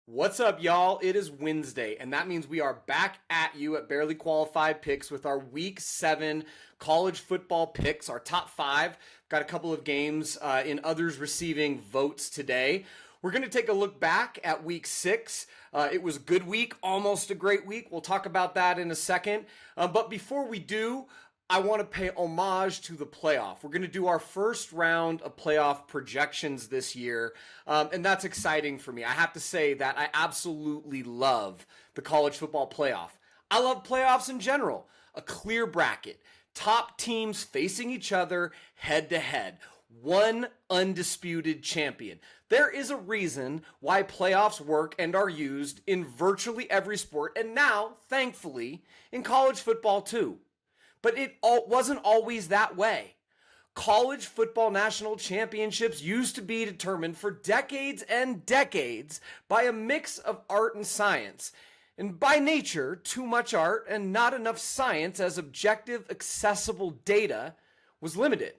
What's up, y'all? It is Wednesday, and that means we are back at you at Barely Qualified Picks with our Week 7 college football picks, our top 5. Got a couple of games in others receiving votes today. We're going to take a look back at Week 6. It was a good week, almost a great week. We'll talk about that in a second. But before we do, I want to pay homage to the playoff. We're going to do our first round of playoff projections this year, and that's exciting for me. I have to say that I absolutely love the college football playoff. I love playoffs in general. A clear bracket, top teams facing each other head to head, one undisputed champion. There is a reason why playoffs work and are used in virtually every sport, and now, thankfully, in college football too. But it wasn't always that way. College football national championships used to be determined for decades and decades by a mix of art and science. And by nature, too much art and not enough science as objective, accessible data was limited.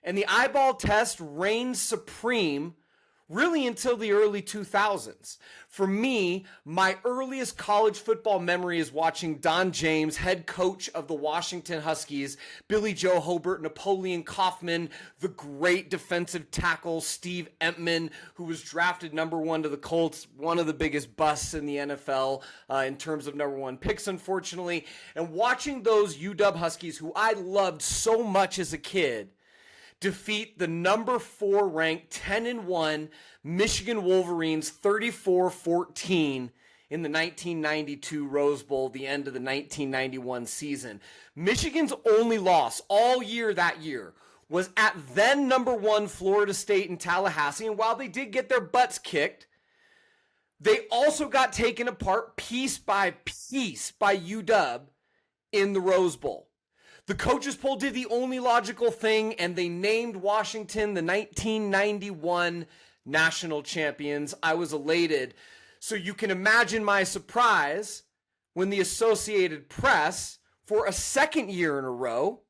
And the eyeball test reigned supreme really until the early 2000s. For me, my earliest college football memory is watching Don James, head coach of the Washington Huskies, Billy Joe Hobert, Napoleon Kaufman, the great defensive tackle Steve Entman, who was drafted number 1 to the Colts, one of the biggest busts in the NFL in terms of number 1 picks, unfortunately. And watching those UW Huskies, who I loved so much as a kid, defeat the number 4 ranked 10-1 Michigan Wolverines 34-14 in the 1992 Rose Bowl, the end of the 1991 season. Michigan's only loss all year that year was at then number 1 Florida State in Tallahassee, and while they did get their butts kicked, they also got taken apart piece by piece by UW in the Rose Bowl. The coaches poll did the only logical thing, and they named Washington the 1991 national champions. I was elated. So you can imagine my surprise when the Associated Press, for a second year in a row,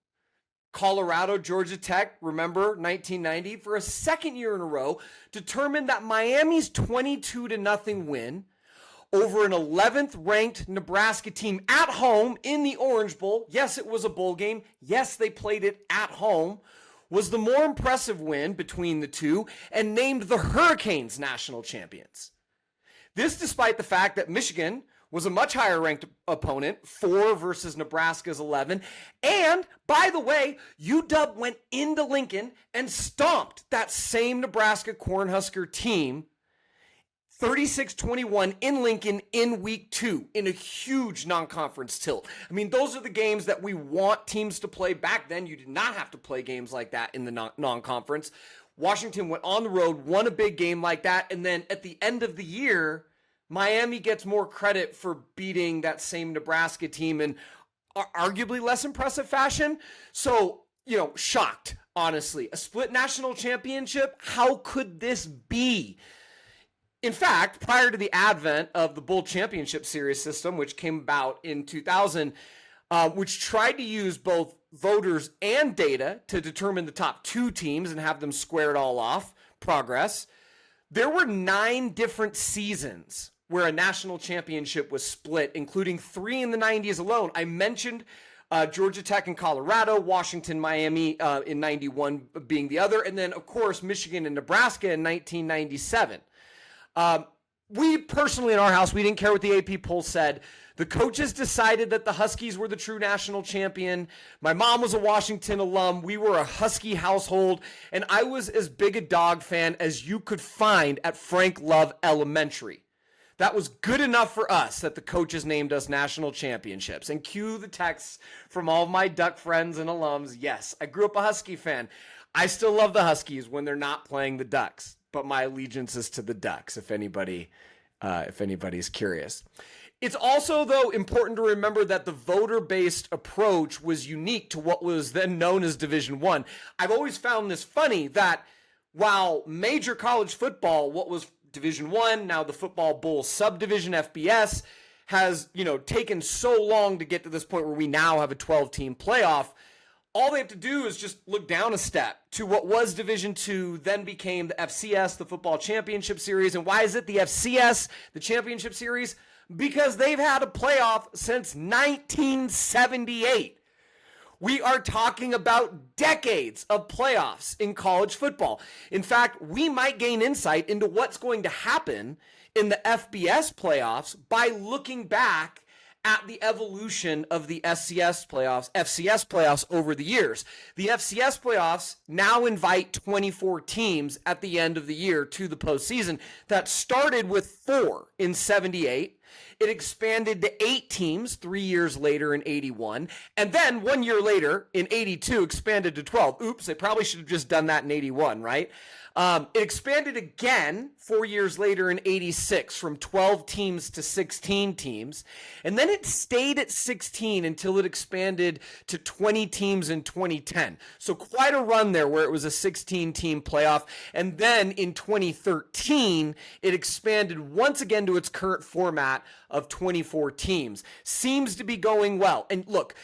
Colorado, Georgia Tech, remember 1990, for a second year in a row, determined that Miami's 22-0 win over an 11th ranked Nebraska team at home in the Orange Bowl. Yes, it was a bowl game. Yes, they played it at home. Was the more impressive win between the two and named the Hurricanes national champions. This despite the fact that Michigan was a much higher ranked opponent, 4 versus Nebraska's 11. And by the way, UW went into Lincoln and stomped that same Nebraska Cornhusker team 36-21 in Lincoln in week 2 in a huge non-conference tilt. I mean, those are the games that we want teams to play. Back then, you did not have to play games like that in the non-conference. Washington went on the road, won a big game like that, and then at the end of the year, Miami gets more credit for beating that same Nebraska team in arguably less impressive fashion. So, shocked, honestly. A split national championship? How could this be? In fact, prior to the advent of the Bowl Championship Series system, which came about in 2000, which tried to use both voters and data to determine the top 2 teams and have them square it all off, progress, there were 9 different seasons where a national championship was split, including 3 in the 90s alone. I mentioned Georgia Tech and Colorado, Washington, Miami in 91 being the other, and then, of course, Michigan and Nebraska in 1997. We personally in our house, we didn't care what the AP poll said. The coaches decided that the Huskies were the true national champion. My mom was a Washington alum. We were a Husky household, and I was as big a dog fan as you could find at Frank Love Elementary. That was good enough for us that the coaches named us national championships. And cue the texts from all of my Duck friends and alums. Yes, I grew up a Husky fan. I still love the Huskies when they're not playing the Ducks, but my allegiance is to the Ducks, if anybody's curious. It's also, though, important to remember that the voter-based approach was unique to what was then known as Division I. I've always found this funny that while major college football, what was Division I, now the Football Bowl subdivision, FBS, has, taken so long to get to this point where we now have a 12-team playoff, all they have to do is just look down a step to what was Division II, then became the FCS, the Football Championship Series. And why is it the FCS, the Championship Series? Because they've had a playoff since 1978. We are talking about decades of playoffs in college football. In fact, we might gain insight into what's going to happen in the FBS playoffs by looking back at the evolution of the FCS playoffs over the years. The FCS playoffs now invite 24 teams at the end of the year to the postseason. That started with 4 in 78. It expanded to 8 teams 3 years later in 81. And then 1 year later in 82 expanded to 12. Oops, they probably should have just done that in 81, right? It expanded again 4 years later in 86 from 12 teams to 16 teams. And then it stayed at 16 until it expanded to 20 teams in 2010. So quite a run there where it was a 16-team playoff. And then in 2013, it expanded once again to its current format of 24 teams. Seems to be going well. And look,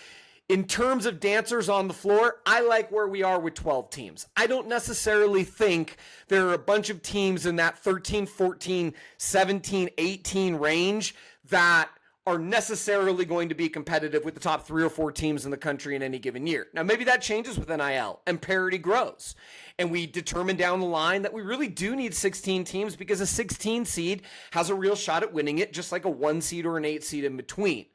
in terms of dancers on the floor, I like where we are with 12 teams. I don't necessarily think there are a bunch of teams in that 13, 14, 17, 18 range that are necessarily going to be competitive with the top 3 or 4 teams in the country in any given year. Now, maybe that changes with NIL and parity grows. And we determine down the line that we really do need 16 teams because a 16 seed has a real shot at winning it, just like a 1 seed or an 8 seed in between.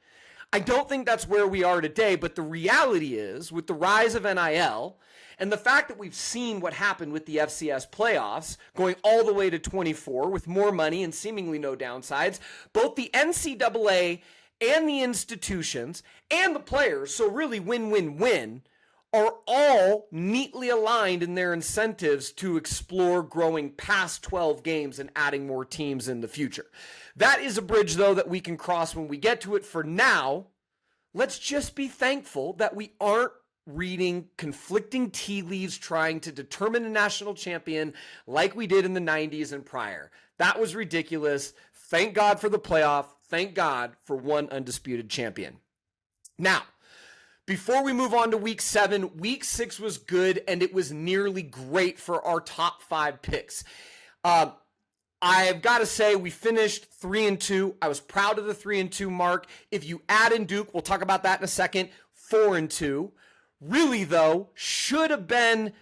I don't think that's where we are today, but the reality is, with the rise of NIL and the fact that we've seen what happened with the FCS playoffs, going all the way to 24 with more money and seemingly no downsides, both the NCAA and the institutions and the players, so really win-win-win, are all neatly aligned in their incentives to explore growing past 12 games and adding more teams in the future. That is a bridge, though, that we can cross when we get to it. For now, let's just be thankful that we aren't reading conflicting tea leaves trying to determine a national champion like we did in the 90s and prior. That was ridiculous. Thank God for the playoff. Thank God for one undisputed champion. Now, before we move on to week 7, week 6 was good, and it was nearly great for our top 5 picks. I've got to say, we finished 3-2. I was proud of the 3-2 mark. If you add in Duke, we'll talk about that in a second, 4-2. Really, though, should have been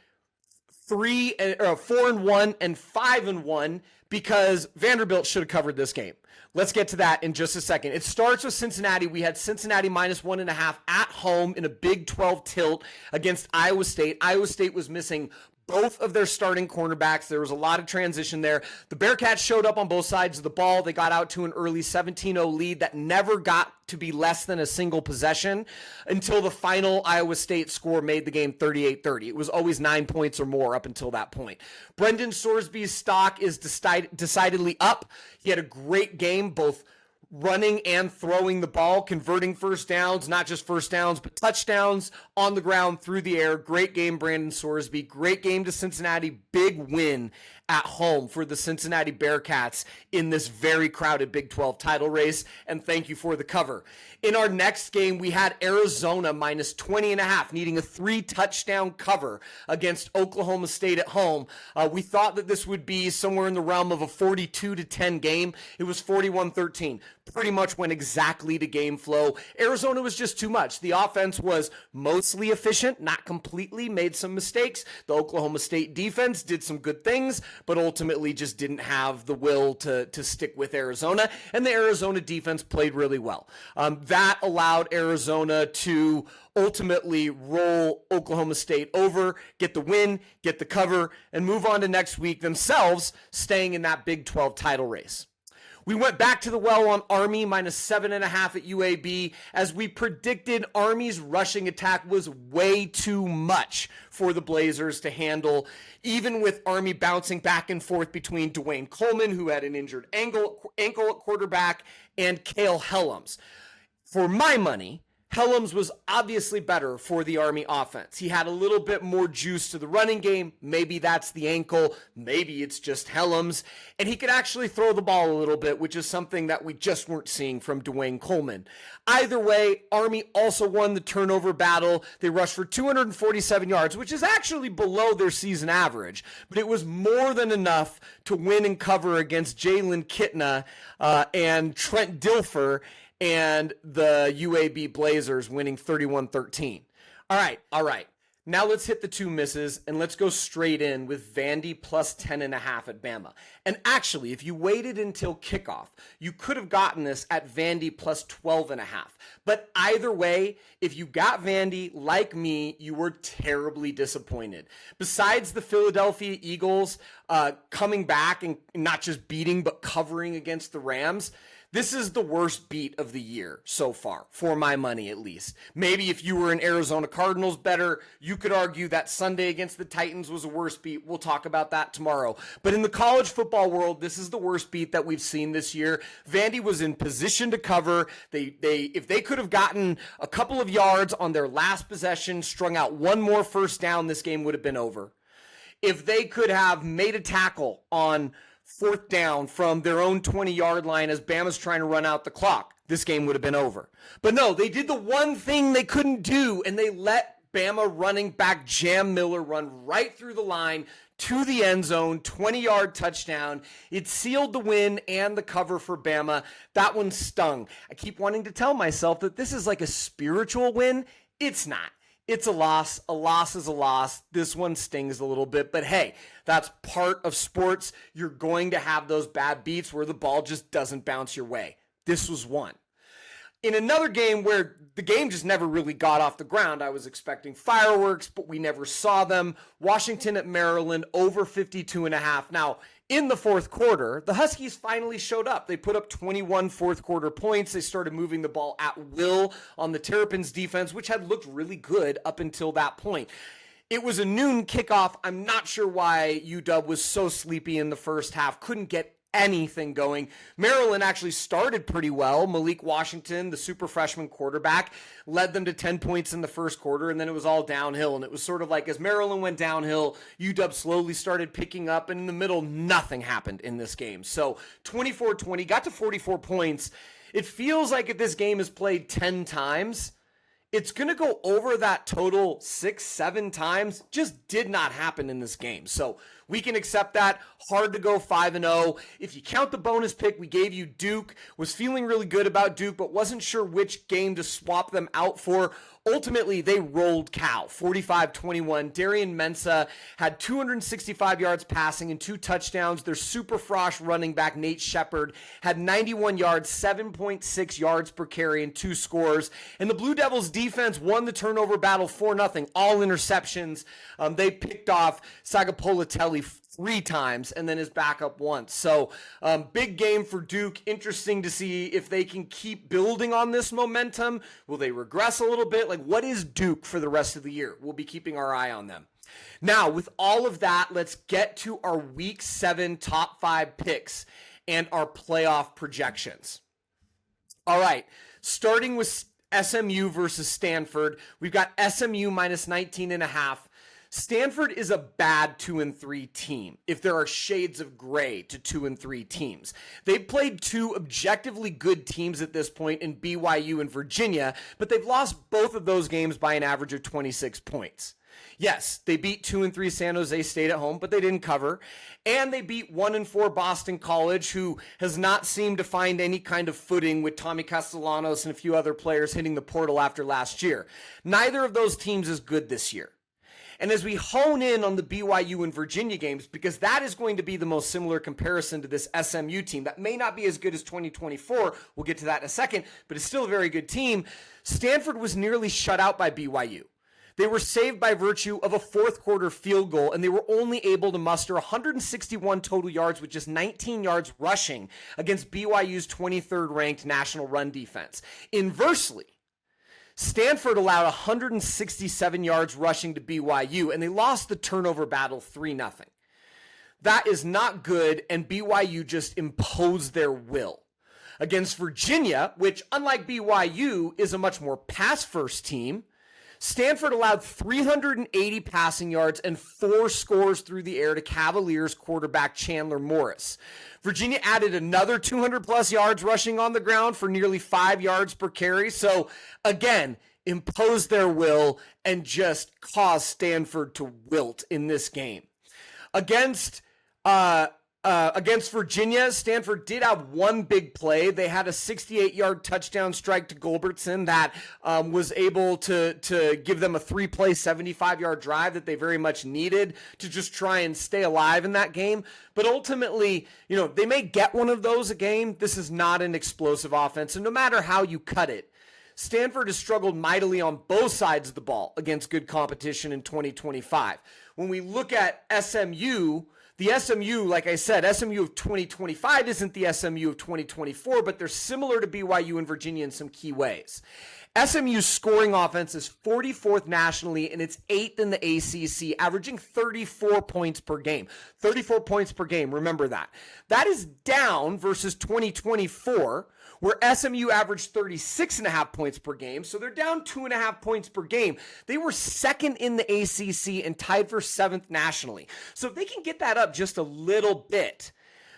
4-1 and 5-1 because Vanderbilt should have covered this game. Let's get to that in just a second. It starts with Cincinnati. We had Cincinnati minus 1.5 at home in a Big 12 tilt against Iowa State. Iowa State was missing both of their starting cornerbacks. There was a lot of transition there. The Bearcats showed up on both sides of the ball. They got out to an early 17-0 lead that never got to be less than a single possession until the final Iowa State score made the game 38-30. It was always 9 points or more up until that point. Brendan Sorsby's stock is decidedly up. He had a great game, both running and throwing the ball, converting first downs, not just first downs, but touchdowns on the ground, through the air. Great game, Brandon Sorsby. Great game to Cincinnati. Big win at home for the Cincinnati Bearcats in this very crowded Big 12 title race, and thank you for the cover. In our next game, we had Arizona minus 20.5, needing a 3-touchdown cover against Oklahoma State at home. We thought that this would be somewhere in the realm of a 42-10 game. It was 41-13. Pretty much went exactly to game flow. Arizona was just too much. The offense was mostly efficient, not completely, made some mistakes. The Oklahoma State defense did some good things, but ultimately just didn't have the will to stick with Arizona, and the Arizona defense played really well. That allowed Arizona to ultimately roll Oklahoma State over, get the win, get the cover, and move on to next week, themselves staying in that Big 12 title race. We went back to the well on Army minus 7.5 at UAB. As we predicted, Army's rushing attack was way too much for the Blazers to handle, even with Army bouncing back and forth between Dwayne Coleman, who had an injured ankle at quarterback, and Cale Helms. For my money, Helms was obviously better for the Army offense. He had a little bit more juice to the running game. Maybe that's the ankle. Maybe it's just Helms. And he could actually throw the ball a little bit, which is something that we just weren't seeing from Dwayne Coleman. Either way, Army also won the turnover battle. They rushed for 247 yards, which is actually below their season average. But it was more than enough to win and cover against Jalen Kitna and Trent Dilfer and the UAB Blazers, winning 31-13. All right. Now let's hit the two misses, and let's go straight in with Vandy plus 10.5 at Bama. And actually, if you waited until kickoff, you could have gotten this at Vandy plus 12.5. But either way, if you got Vandy, like me, you were terribly disappointed. Besides the Philadelphia Eagles coming back and not just beating, but covering against the Rams, this is the worst beat of the year so far, for my money at least. Maybe if you were an Arizona Cardinals bettor, you could argue that Sunday against the Titans was a worse beat. We'll talk about that tomorrow. But in the college football world, this is the worst beat that we've seen this year. Vandy was in position to cover. If they could have gotten a couple of yards on their last possession, strung out one more first down, this game would have been over. If they could have made a tackle on fourth down from their own 20-yard line as Bama's trying to run out the clock, this game would have been over. But no, they did the one thing they couldn't do, and they let Bama running back Jam Miller run right through the line to the end zone, 20-yard touchdown. It sealed the win and the cover for Bama. That one stung. I keep wanting to tell myself that this is like a spiritual win. It's not. It's a loss. A loss is a loss. This one stings a little bit, but hey, that's part of sports. You're going to have those bad beats where the ball just doesn't bounce your way. This was one. In another game where the game just never really got off the ground, I was expecting fireworks, but we never saw them. Washington at Maryland, over 52.5. Now, in the fourth quarter, the Huskies finally showed up. They put up 21 fourth quarter points. They started moving the ball at will on the Terrapins defense, which had looked really good up until that point. It was a noon kickoff. I'm not sure why UW was so sleepy in the first half, couldn't get anything going. Maryland actually started pretty well. Malik Washington, the super freshman quarterback, led them to 10 points in the first quarter, and then it was all downhill. And it was sort of like as Maryland went downhill, UW slowly started picking up, and in the middle, nothing happened in this game. So 24-20, got to 44 points. It feels like if this game is played 10 times, it's going to go over that total 6-7 times. Just did not happen in this game. So we can accept that. Hard to go 5-0. If you count the bonus pick, we gave you Duke. Was feeling really good about Duke, but wasn't sure which game to swap them out for. Ultimately, they rolled Cal, 45-21. Darian Mensah had 265 yards passing and 2 touchdowns. Their super frosh running back, Nate Shepard, had 91 yards, 7.6 yards per carry, and 2 scores. And the Blue Devils defense won the turnover battle 4-0. All interceptions. They picked off Sagapolitelli 3 times and then his backup once. So big game for Duke. Interesting to see if they can keep building on this momentum. Will they regress a little bit? Like, what is Duke for the rest of the year? We'll be keeping our eye on them. Now, with all of that, let's get to our Week 7 top 5 picks and our playoff projections. All right, starting with SMU versus Stanford. We've got SMU minus 19.5. Stanford is a bad 2-3 team if there are shades of gray to 2-3 teams. They've played 2 objectively good teams at this point in BYU and Virginia, but they've lost both of those games by an average of 26 points. Yes, they beat 2-3 San Jose State at home, but they didn't cover. And they beat 1-4 Boston College, who has not seemed to find any kind of footing with Tommy Castellanos and a few other players hitting the portal after last year. Neither of those teams is good this year. And as we hone in on the BYU and Virginia games, because that is going to be the most similar comparison to this SMU team that may not be as good as 2024, we'll get to that in a second, but it's still a very good team. Stanford was nearly shut out by BYU. They were saved by virtue of a fourth quarter field goal, and they were only able to muster 161 total yards with just 19 yards rushing against BYU's 23rd ranked national run defense. Inversely, Stanford allowed 167 yards rushing to BYU, and they lost the turnover battle 3-0. That is not good, and BYU just imposed their will. Against Virginia, which unlike BYU is a much more pass-first team, Stanford allowed 380 passing yards and 4 scores through the air to Cavaliers quarterback Chandler Morris. Virginia added another 200-plus yards rushing on the ground for nearly 5 yards per carry. So, again, impose their will and just cause Stanford to wilt in this game. Against Virginia, Stanford did have one big play. They had a 68-yard touchdown strike to Gulbertson that was able to give them a 3-play, 75-yard drive that they very much needed to just try and stay alive in that game. But ultimately, they may get one of those a game. This is not an explosive offense, and no matter how you cut it, Stanford has struggled mightily on both sides of the ball against good competition in 2025. When we look at SMU, the SMU, like I said, SMU of 2025 isn't the SMU of 2024, but they're similar to BYU and Virginia in some key ways. SMU's scoring offense is 44th nationally, and it's 8th in the ACC, averaging 34 points per game. 34 points per game, remember that. That is down versus 2024, where SMU averaged 36.5 points per game, so they're down 2.5 points per game. They were second in the ACC and tied for 7th nationally. So if they can get that up just a little bit,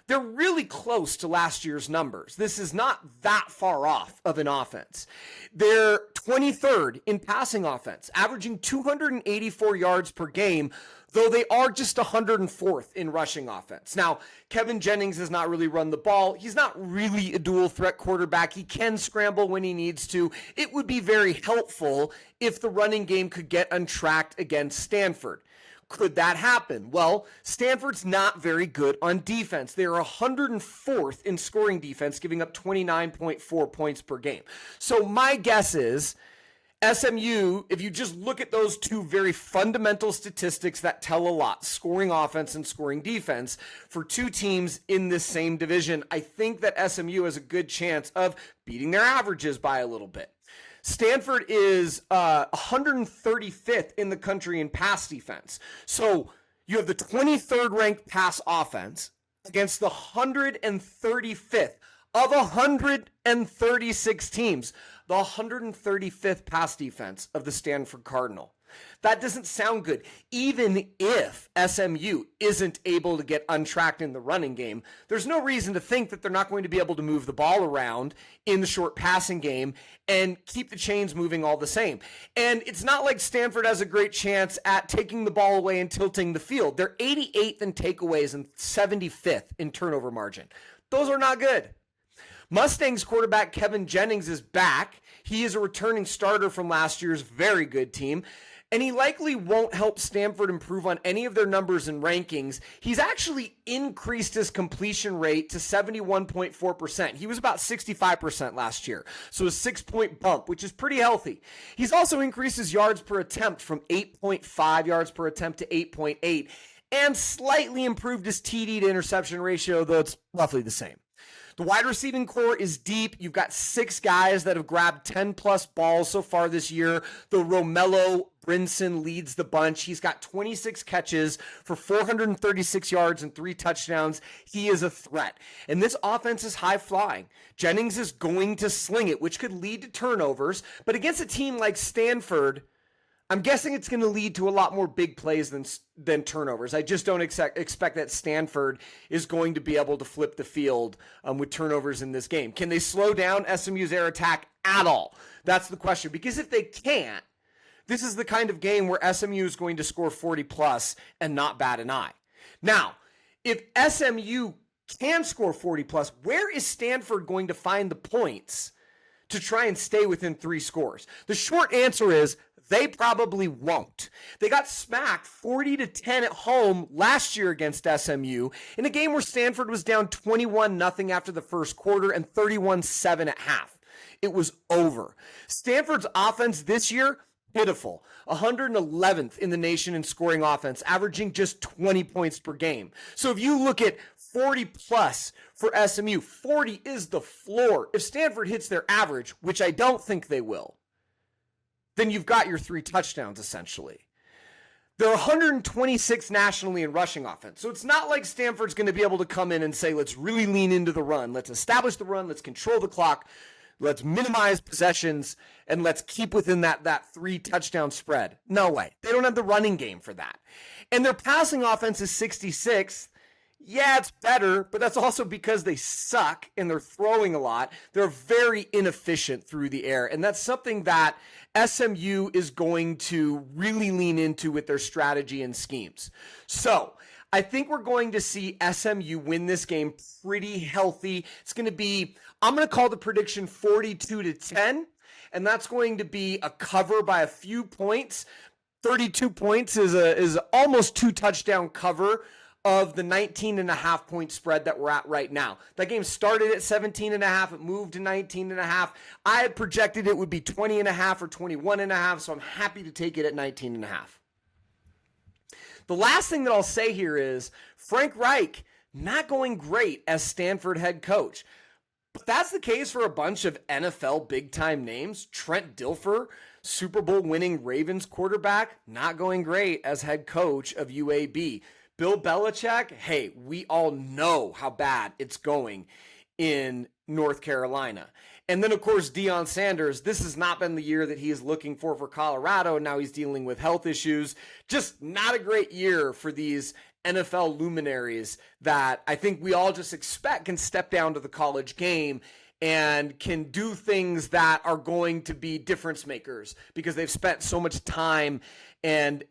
they're really close to last year's numbers. This is not that far off of an offense. They're 23rd in passing offense, averaging 284 yards per game, though they are just 104th in rushing offense. Now, Kevin Jennings has not really run the ball. He's not really a dual threat quarterback. He can scramble when he needs to. It would be very helpful if the running game could get untracked against Stanford. Could that happen? Well, Stanford's not very good on defense. They are 104th in scoring defense, giving up 29.4 points per game. So my guess is SMU, if you just look at those two very fundamental statistics that tell a lot, scoring offense and scoring defense, for two teams in this same division, I think that SMU has a good chance of beating their averages by a little bit. Stanford is 135th in the country in pass defense. So you have the 23rd ranked pass offense against the 135th of 136 teams, the 135th pass defense of the Stanford Cardinal. That doesn't sound good. Even if SMU isn't able to get untracked in the running game, there's no reason to think that they're not going to be able to move the ball around in the short passing game and keep the chains moving all the same. And it's not like Stanford has a great chance at taking the ball away and tilting the field. They're 88th in takeaways and 75th in turnover margin. Those are not good. Mustangs quarterback Kevin Jennings is back. He is a returning starter from last year's very good team, and he likely won't help Stanford improve on any of their numbers and rankings. He's actually increased his completion rate to 71.4%. He was about 65% last year, so a 6-point bump, which is pretty healthy. He's also increased his yards per attempt from 8.5 yards per attempt to 8.8, and slightly improved his TD to interception ratio, though it's roughly the same. The wide receiving core is deep. You've got 6 guys that have grabbed 10-plus balls so far this year. The Romello Brinson leads the bunch. He's got 26 catches for 436 yards and 3 touchdowns. He is a threat. And this offense is high-flying. Jennings is going to sling it, which could lead to turnovers. But against a team like Stanford, I'm guessing it's going to lead to a lot more big plays than turnovers. I just don't expect that Stanford is going to be able to flip the field with turnovers in this game. Can they slow down SMU's air attack at all? That's the question. Because if they can't, this is the kind of game where SMU is going to score 40-plus and not bat an eye. Now, if SMU can score 40-plus, where is Stanford going to find the points to try and stay within 3 scores? The short answer is they probably won't. They got smacked 40-10 at home last year against SMU in a game where Stanford was down 21-0 after the first quarter and 31-7 at half. It was over. Stanford's offense this year, pitiful. 111th in the nation in scoring offense, averaging just 20 points per game. So if you look at 40-plus for SMU, 40 is the floor. If Stanford hits their average, which I don't think they will, then you've got your 3 touchdowns essentially. They're 126th nationally in rushing offense. So it's not like Stanford's going to be able to come in and say, let's really lean into the run. Let's establish the run. Let's control the clock. Let's minimize possessions, and let's keep within that 3-touchdown spread. No way. They don't have the running game for that. And their passing offense is 66th. Yeah, it's better, but that's also because they suck and they're throwing a lot. They're very inefficient through the air, and that's something that SMU is going to really lean into with their strategy and schemes. So I think we're going to see SMU win this game pretty healthy. It's going to be, I'm going to call the prediction 42-10, and that's going to be a cover by a few points. 32 points is almost 2-touchdown cover of the 19.5 point spread that we're at right now. That game started at 17.5. It moved to 19.5. I had projected it would be 20.5 or 21.5, so I'm happy to take it at 19.5. The last thing that I'll say here is Frank Reich not going great as Stanford head coach. But that's the case for a bunch of NFL big-time names. Trent Dilfer, Super Bowl winning Ravens quarterback, not going great as head coach of UAB. Bill Belichick, hey, we all know how bad it's going in North Carolina. And then, of course, Deion Sanders, this has not been the year that he is looking for Colorado, and now he's dealing with health issues. Just not a great year for these NFL luminaries that I think we all just expect can step down to the college game and can do things that are going to be difference makers because they've spent so much time and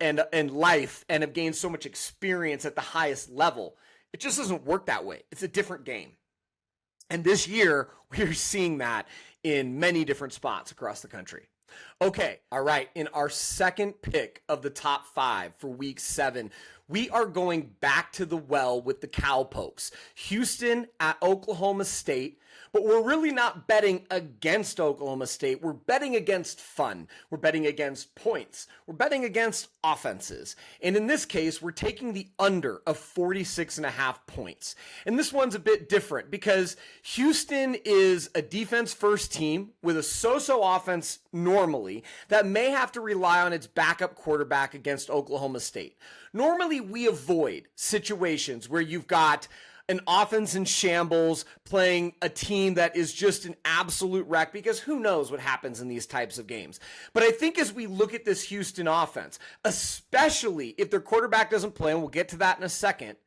life and have gained so much experience at the highest level. It just doesn't work that way. It's a different game. And this year, we're seeing that in many different spots across the country. Okay, all right. In our second pick of the top 5 for week 7, we are going back to the well with the Cowpokes. Houston at Oklahoma State. But we're really not betting against Oklahoma State. We're betting against fun. We're betting against points. We're betting against offenses. And in this case, we're taking the under of 46.5 points. And this one's a bit different because Houston is a defense-first team with a so-so offense normally that may have to rely on its backup quarterback against Oklahoma State. Normally, we avoid situations where you've got an offense in shambles playing a team that is just an absolute wreck because who knows what happens in these types of games. But I think as we look at this Houston offense, especially if their quarterback doesn't play, and we'll get to that in a second,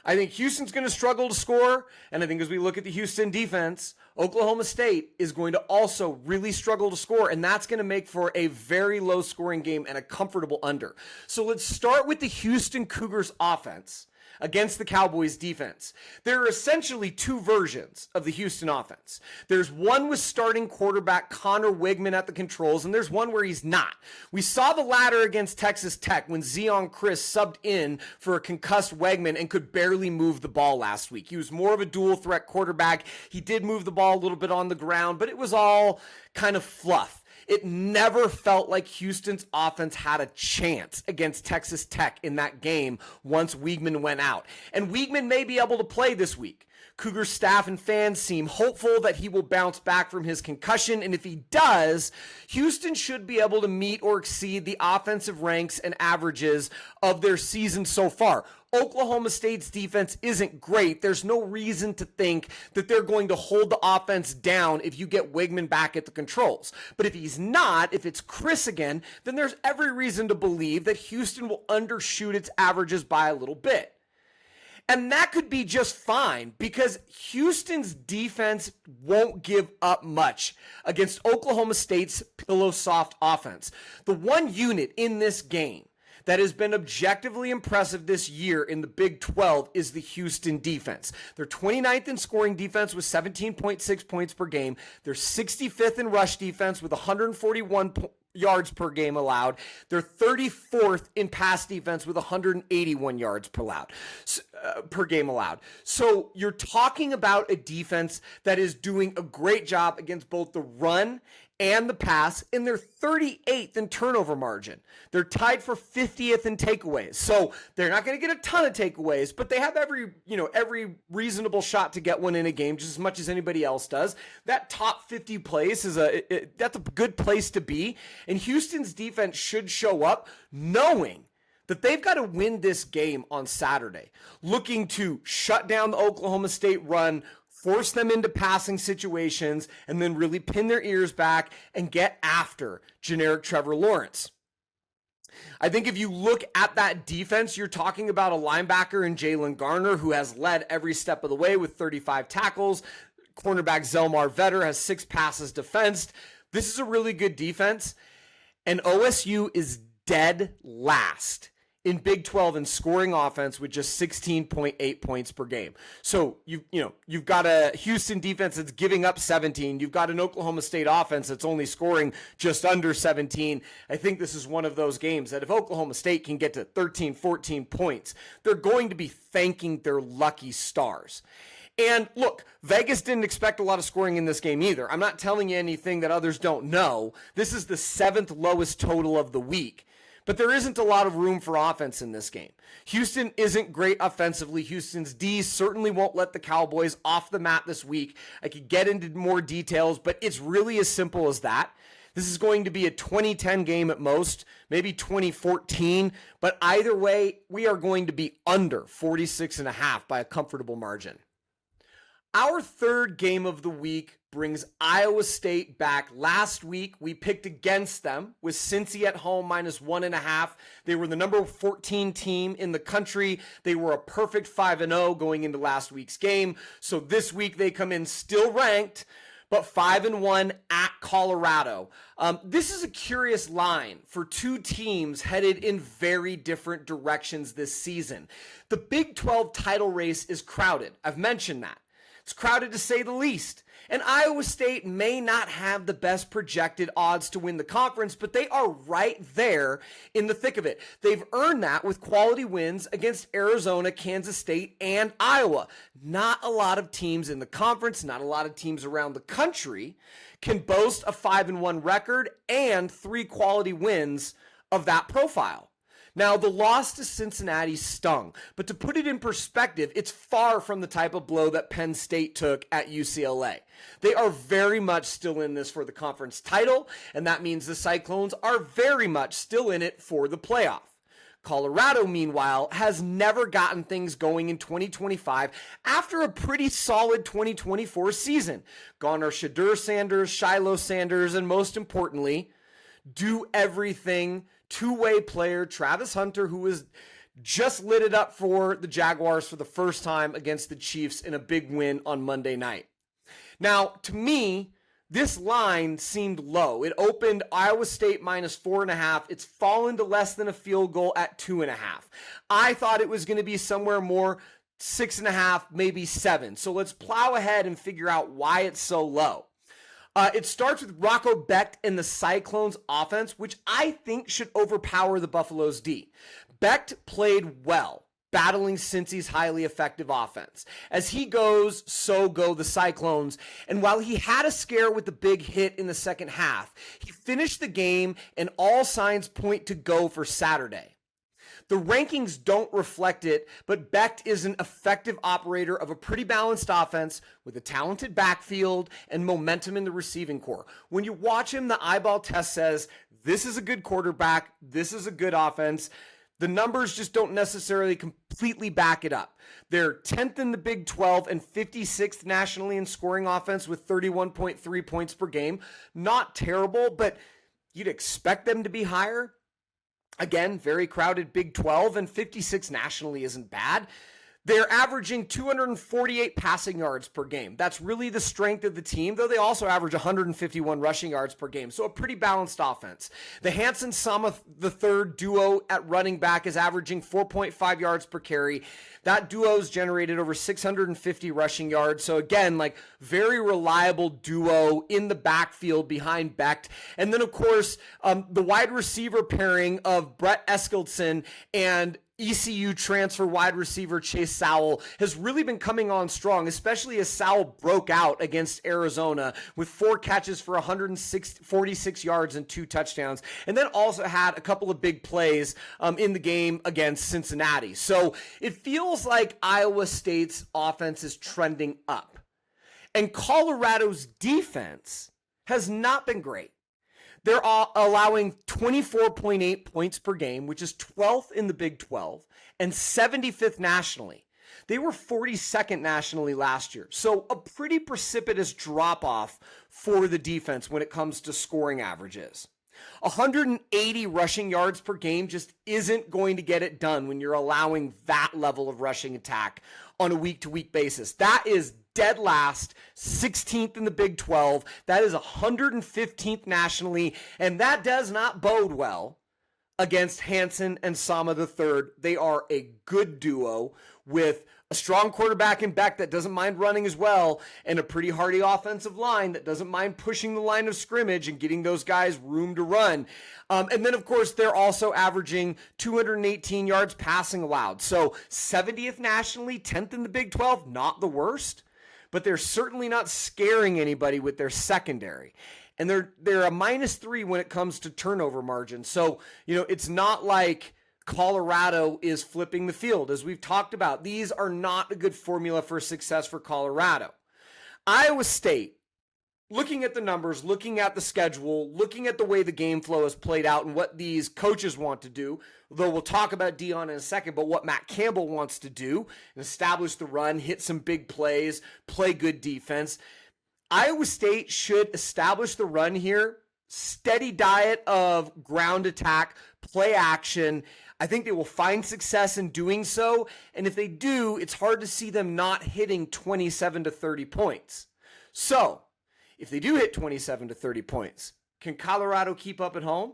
I think Houston's going to struggle to score. And I think as we look at the Houston defense, Oklahoma State is going to also really struggle to score. And that's going to make for a very low scoring game and a comfortable under. So let's start with the Houston Cougars offense against the Cowboys defense. There are essentially 2 versions of the Houston offense. There's one with starting quarterback Connor Wigman at the controls, and there's one where he's not. We saw the latter against Texas Tech when Zeon Chris subbed in for a concussed Wegman and could barely move the ball last week. He was more of a dual threat quarterback. He did move the ball a little bit on the ground, but it was all kind of fluff. It never felt like Houston's offense had a chance against Texas Tech in that game once Weigman went out. And Weigman may be able to play this week. Cougar staff and fans seem hopeful that he will bounce back from his concussion, and if he does, Houston should be able to meet or exceed the offensive ranks and averages of their season so far. Oklahoma State's defense isn't great. There's no reason to think that they're going to hold the offense down if you get Wigman back at the controls. But if he's not, if it's Chris again, then there's every reason to believe that Houston will undershoot its averages by a little bit. And that could be just fine because Houston's defense won't give up much against Oklahoma State's pillow soft offense. The one unit in this game that has been objectively impressive this year in the Big 12 is the Houston defense. They're 29th in scoring defense with 17.6 points per game. They're 65th in rush defense with 141 yards per game allowed. They're 34th in pass defense with 181 yards per game allowed. So you're talking about a defense that is doing a great job against both the run and the pass, and they're 38th in turnover margin. They're tied for 50th in takeaways. So they're not going to get a ton of takeaways, but they have every reasonable shot to get one in a game just as much as anybody else does. That top 50 place that's a good place to be. And Houston's defense should show up knowing that they've got to win this game on Saturday, looking to shut down the Oklahoma State run, force them into passing situations, and then really pin their ears back and get after generic Trevor Lawrence. I think if you look at that defense, you're talking about a linebacker in Jalen Garner who has led every step of the way with 35 tackles. Cornerback Zelmar Vetter has 6 passes defensed. This is a really good defense, and OSU is dead last in Big 12 in scoring offense with just 16.8 points per game. So you've got a Houston defense that's giving up 17. You've got an Oklahoma State offense that's only scoring just under 17. I think this is one of those games that if Oklahoma State can get to 13, 14 points, they're going to be thanking their lucky stars. And look, Vegas didn't expect a lot of scoring in this game either. I'm not telling you anything that others don't know. This is the 7th lowest total of the week. But there isn't a lot of room for offense in this game. Houston isn't great offensively. Houston's D certainly won't let the Cowboys off the mat this week. I could get into more details, but it's really as simple as that. This is going to be a 2010 game at most, maybe 2014. But either way, we are going to be under 46.5 by a comfortable margin. Our third game of the week brings Iowa State back. Last week, we picked against them with Cincy at home -1.5. They were the number 14 team in the country. They were a perfect 5-0 going into last week's game. So this week, they come in still ranked, but 5-1 at Colorado. This is a curious line for two teams headed in very different directions this season. The Big 12 title race is crowded. I've mentioned that. It's crowded to say the least. And Iowa State may not have the best projected odds to win the conference, but they are right there in the thick of it. They've earned that with quality wins against Arizona, Kansas State, and Iowa. Not a lot of teams in the conference, not a lot of teams around the country can boast a 5-1 record and 3 quality wins of that profile. Now, the loss to Cincinnati stung, but to put it in perspective, it's far from the type of blow that Penn State took at UCLA. They are very much still in this for the conference title, and that means the Cyclones are very much still in it for the playoff. Colorado, meanwhile, has never gotten things going in 2025 after a pretty solid 2024 season. Gone are Shadur Sanders, Shiloh Sanders, and most importantly, do everything two-way player Travis Hunter, who has just lit it up for the Jaguars for the first time against the Chiefs in a big win on Monday night. Now, to me, this line seemed low. It opened Iowa State -4.5. It's fallen to less than a field goal at 2.5. I thought it was going to be somewhere more 6.5, maybe 7. So let's plow ahead and figure out why it's so low. It starts with Rocco Becht and the Cyclones offense, which I think should overpower the Buffalo's D. Becht played well, battling Cincy's highly effective offense. As he goes, so go the Cyclones. And while he had a scare with the big hit in the second half, he finished the game and all signs point to go for Saturday. The rankings don't reflect it, but Becht is an effective operator of a pretty balanced offense with a talented backfield and momentum in the receiving core. When you watch him, the eyeball test says, this is a good quarterback, this is a good offense. The numbers just don't necessarily completely back it up. They're 10th in the Big 12 and 56th nationally in scoring offense with 31.3 points per game. Not terrible, but you'd expect them to be higher. Again, very crowded Big 12, and 56 nationally isn't bad. They're averaging 248 passing yards per game. That's really the strength of the team, though they also average 151 rushing yards per game, so a pretty balanced offense. The Hanson-Sama III duo at running back is averaging 4.5 yards per carry. That duo's generated over 650 rushing yards, so again, like very reliable duo in the backfield behind Becht. And then, of course, the wide receiver pairing of Brett Eskildson and ECU transfer wide receiver Chase Sowell has really been coming on strong, especially as Sowell broke out against Arizona with 4 catches for 146 yards and 2 touchdowns, and then also had a couple of big plays in the game against Cincinnati. So it feels like Iowa State's offense is trending up, and Colorado's defense has not been great. They're allowing 24.8 points per game, which is 12th in the Big 12 and 75th nationally. They were 42nd nationally last year. So a pretty precipitous drop-off for the defense when it comes to scoring averages. 180 rushing yards per game just isn't going to get it done when you're allowing that level of rushing attack on a week-to-week basis. That is dead last, 16th in the Big 12. That is 115th nationally, and that does not bode well against Hansen and Sama III. They are a good duo with a strong quarterback in Beck that doesn't mind running as well, and a pretty hardy offensive line that doesn't mind pushing the line of scrimmage and getting those guys room to run. And then, of course, they're also averaging 218 yards passing allowed. So 70th nationally, 10th in the Big 12, not the worst, but they're certainly not scaring anybody with their secondary. And they're a -3 when it comes to turnover margin. So, it's not like Colorado is flipping the field. As we've talked about, these are not a good formula for success for Colorado. Iowa State, looking at the numbers, looking at the schedule, looking at the way the game flow has played out and what these coaches want to do, though we'll talk about Dion in a second, but what Matt Campbell wants to do and establish the run, hit some big plays, play good defense. Iowa State should establish the run here, steady diet of ground attack, play action. I think they will find success in doing so, and if they do, it's hard to see them not hitting 27 to 30 points. So, if they do hit 27 to 30 points, can Colorado keep up at home?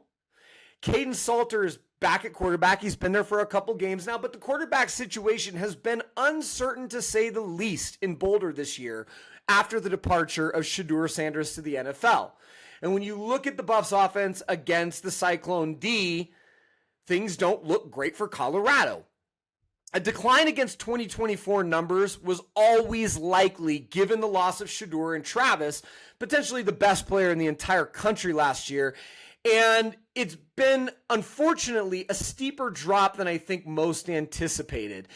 Caden Salter is back at quarterback. He's been there for a couple games now, but the quarterback situation has been uncertain to say the least in Boulder this year after the departure of Shedeur Sanders to the NFL. And when you look at the Buffs offense against the Cyclone D, things don't look great for Colorado. A decline against 2024 numbers was always likely given the loss of Shedeur and Travis, potentially the best player in the entire country last year. And it's been, unfortunately, a steeper drop than I think most anticipated.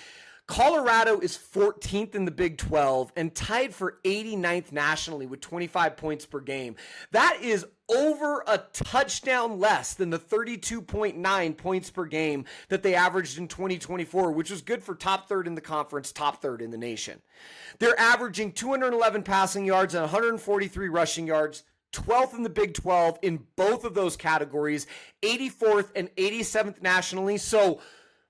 Colorado is 14th in the Big 12 and tied for 89th nationally with 25 points per game. That is over a touchdown less than the 32.9 points per game that they averaged in 2024, which was good for top third in the conference, top third in the nation. They're averaging 211 passing yards and 143 rushing yards, 12th in the Big 12 in both of those categories, 84th and 87th nationally. So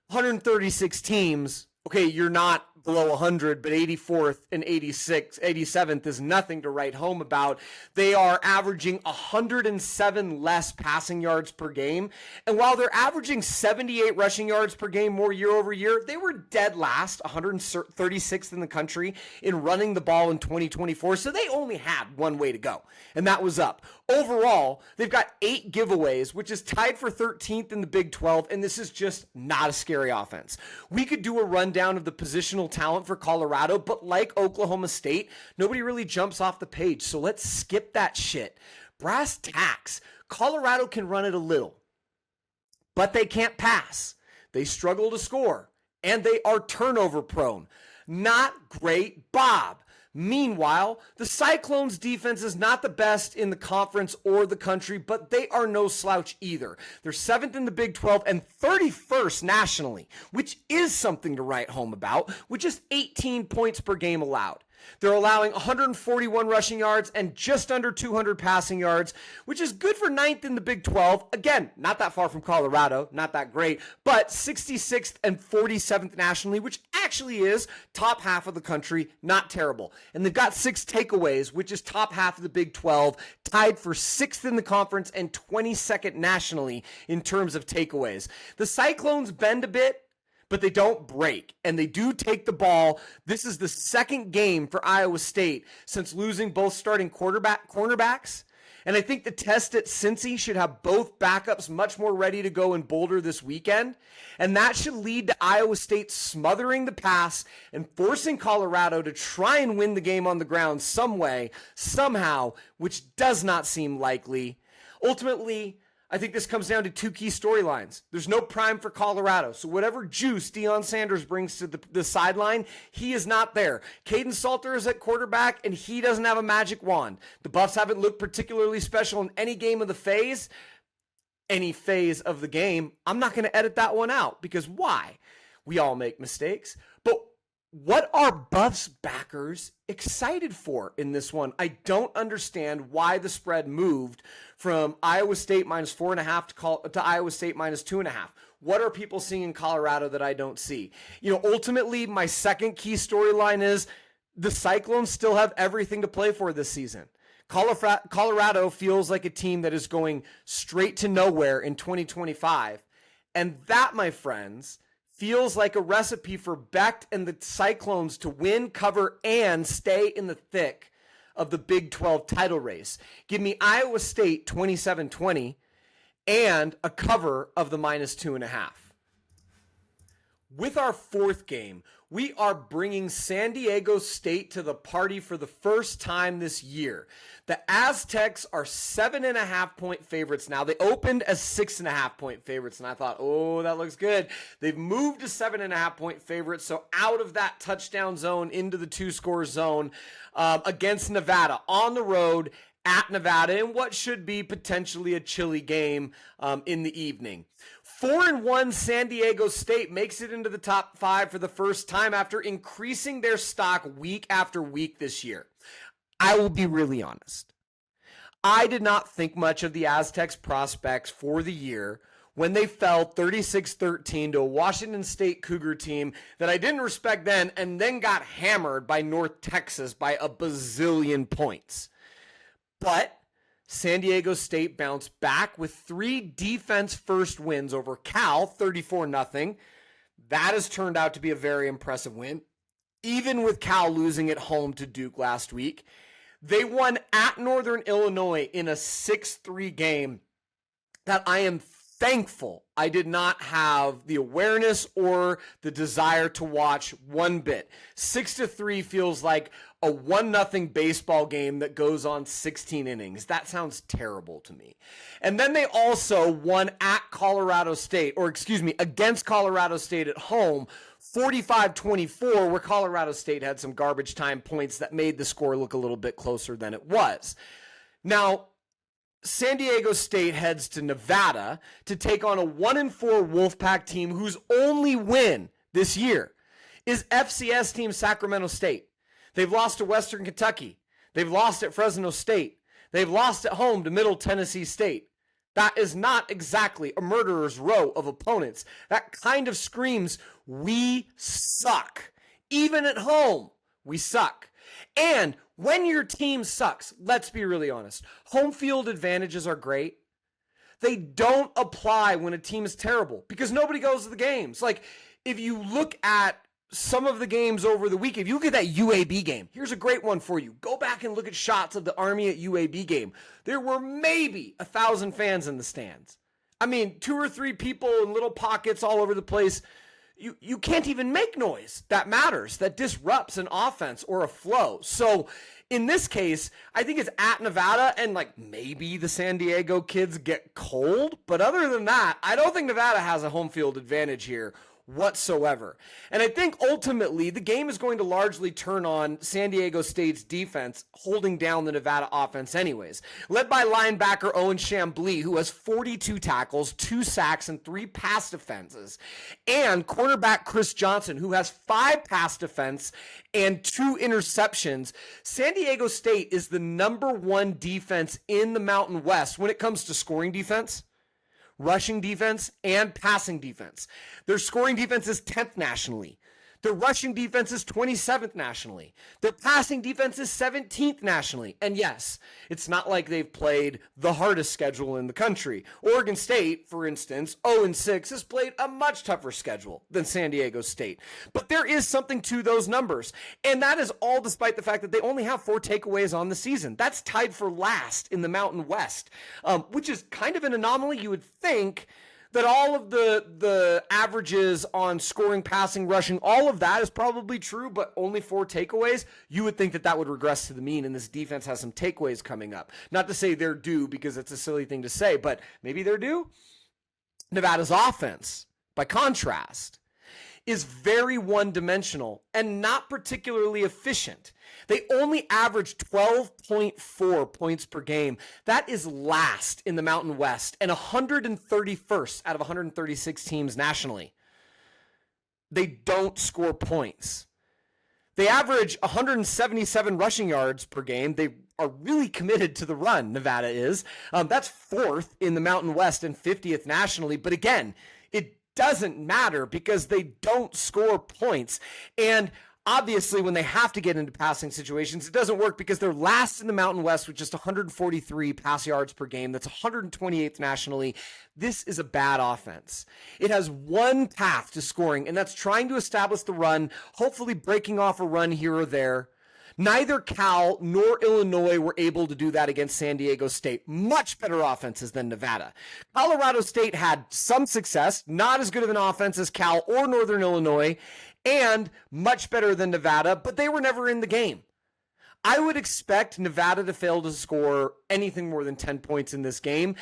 136 teams. Okay, you're not below 100, but 84th and 87th is nothing to write home about. They are averaging 107 less passing yards per game. And while they're averaging 78 rushing yards per game more year over year, they were dead last, 136th in the country in running the ball in 2024. So they only had one way to go, and that was up. Overall, they've got 8 giveaways, which is tied for 13th in the Big 12, and this is just not a scary offense. We could do a rundown of the positional talent for Colorado, but like Oklahoma State, nobody really jumps off the page, so let's skip that shit. Brass tacks, Colorado can run it a little, but they can't pass. They struggle to score, and they are turnover prone. Not great, Bob. Meanwhile, the Cyclones' defense is not the best in the conference or the country, but they are no slouch either. They're 7th in the Big 12 and 31st nationally, which is something to write home about, with just 18 points per game allowed. They're allowing 141 rushing yards and just under 200 passing yards, which is good for 9th in the Big 12. Again, not that far from Colorado, not that great, but 66th and 47th nationally, which actually is top half of the country, not terrible. And they've got 6 takeaways, which is top half of the Big 12, tied for 6th in the conference and 22nd nationally in terms of takeaways. The Cyclones bend a bit, but they don't break, and they do take the ball. This is the second game for Iowa State since losing both starting cornerbacks, and I think the test at Cincy should have both backups much more ready to go in Boulder this weekend, and that should lead to Iowa State smothering the pass and forcing Colorado to try and win the game on the ground some way, somehow, which does not seem likely. Ultimately, I think this comes down to two key storylines. There's no prime for Colorado. So whatever juice Deion Sanders brings to the sideline, he is not there. Caden Salter is at quarterback, and he doesn't have a magic wand. The Buffs haven't looked particularly special in any game of the phase. Any phase of the game. I'm not going to edit that one out because why? We all make mistakes. But what are Buffs backers excited for in this one? I don't understand why the spread moved from Iowa State minus 4.5 to Iowa State minus 2.5. What are people seeing in Colorado that I don't see? Ultimately, my second key storyline is the Cyclones still have everything to play for this season. Colorado feels like a team that is going straight to nowhere in 2025. And that, my friends, feels like a recipe for Becht and the Cyclones to win, cover, and stay in the thick of the Big 12 title race. Give me Iowa State 27-20 and a cover of the minus 2.5. With our fourth game, we are bringing San Diego State to the party for the first time this year. The Aztecs are 7.5-point favorites now. They opened as 6.5-point favorites, and I thought, oh, that looks good. They've moved to 7.5-point favorites, so out of that touchdown zone into the two-score zone against Nevada on the road at Nevada in what should be potentially a chilly game in the evening. 4-1 San Diego State makes it into the top 5 for the first time after increasing their stock week after week this year. I will be really honest. I did not think much of the Aztecs prospects for the year when they fell 36-13 to a Washington State Cougar team that I didn't respect then and then got hammered by North Texas by a bazillion points. But San Diego State bounced back with 3 defense-first wins over Cal, 34-0. That has turned out to be a very impressive win, even with Cal losing at home to Duke last week. They won at Northern Illinois in a 6-3 game that I am thankful I did not have the awareness or the desire to watch one bit. 6-3 feels like a 1-0 baseball game that goes on 16 innings. That sounds terrible to me. And then they also won at Colorado State, against Colorado State at home, 45-24, where Colorado State had some garbage time points that made the score look a little bit closer than it was. Now, San Diego State heads to Nevada to take on a 1-4 Wolfpack team whose only win this year is FCS team Sacramento State. They've lost to Western Kentucky. They've lost at Fresno State. They've lost at home to Middle Tennessee State. That is not exactly a murderer's row of opponents. That kind of screams, we suck. Even at home, we suck. And when your team sucks, let's be really honest, home field advantages are great. They don't apply when a team is terrible because nobody goes to the games. Like, if you look at some of the games over the week, if you look at that UAB game, here's a great one for you. Go back and look at shots of the Army at UAB game. There were maybe 1,000 fans in the stands. I mean, 2 or 3 people in little pockets all over the place. You can't even make noise that matters, that disrupts an offense or a flow. So in this case, I think it's at Nevada, and like maybe the San Diego kids get cold. But other than that, I don't think Nevada has a home field advantage here whatsoever. And I think ultimately the game is going to largely turn on San Diego State's defense holding down the Nevada offense anyways. Led by linebacker Owen Chamblee, who has 42 tackles, 2 sacks, and 3 pass defenses. And cornerback Chris Johnson, who has 5 pass defense and 2 interceptions. San Diego State is the number 1 defense in the Mountain West when it comes to scoring defense, rushing defense, and passing defense. Their scoring defense is 10th nationally. Their rushing defense is 27th nationally. Their passing defense is 17th nationally. And yes, it's not like they've played the hardest schedule in the country. Oregon State, for instance, 0-6, has played a much tougher schedule than San Diego State. But there is something to those numbers. And that is all despite the fact that they only have 4 takeaways on the season. That's tied for last in the Mountain West, which is kind of an anomaly. You would think that all of the averages on scoring, passing, rushing, all of that is probably true, but only 4 takeaways, you would think that that would regress to the mean, and this defense has some takeaways coming up. Not to say they're due, because it's a silly thing to say, but maybe they're due. Nevada's offense, by contrast, is very one-dimensional and not particularly efficient. They only average 12.4 points per game. That is last in the Mountain West and 131st out of 136 teams nationally. They don't score points. They average 177 rushing yards per game. They are really committed to the run, Nevada is. That's 4th in the Mountain West and 50th nationally. But again, it doesn't matter because they don't score points. And obviously, when they have to get into passing situations, it doesn't work because they're last in the Mountain West with just 143 pass yards per game. That's 128th nationally. This is a bad offense. It has one path to scoring, and that's trying to establish the run, hopefully breaking off a run here or there. Neither Cal nor Illinois were able to do that against San Diego State. Much better offenses than Nevada. Colorado State had some success, not as good of an offense as Cal or Northern Illinois, and much better than Nevada, but they were never in the game. I would expect Nevada to fail to score anything more than 10 points in this game.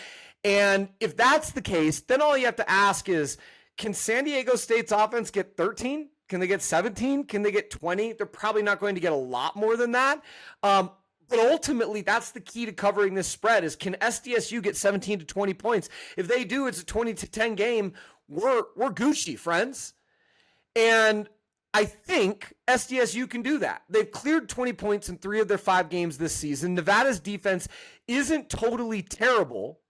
And if that's the case, then all you have to ask is, can San Diego State's offense get 13? Can they get 17? Can they get 20? They're probably not going to get a lot more than that. But ultimately, that's the key to covering this spread is, can SDSU get 17 to 20 points? If they do, it's a 20-10 game. We're Gucci, friends. And I think SDSU can do that. They've cleared 20 points in 3 of their 5 games this season. Nevada's defense isn't totally terrible,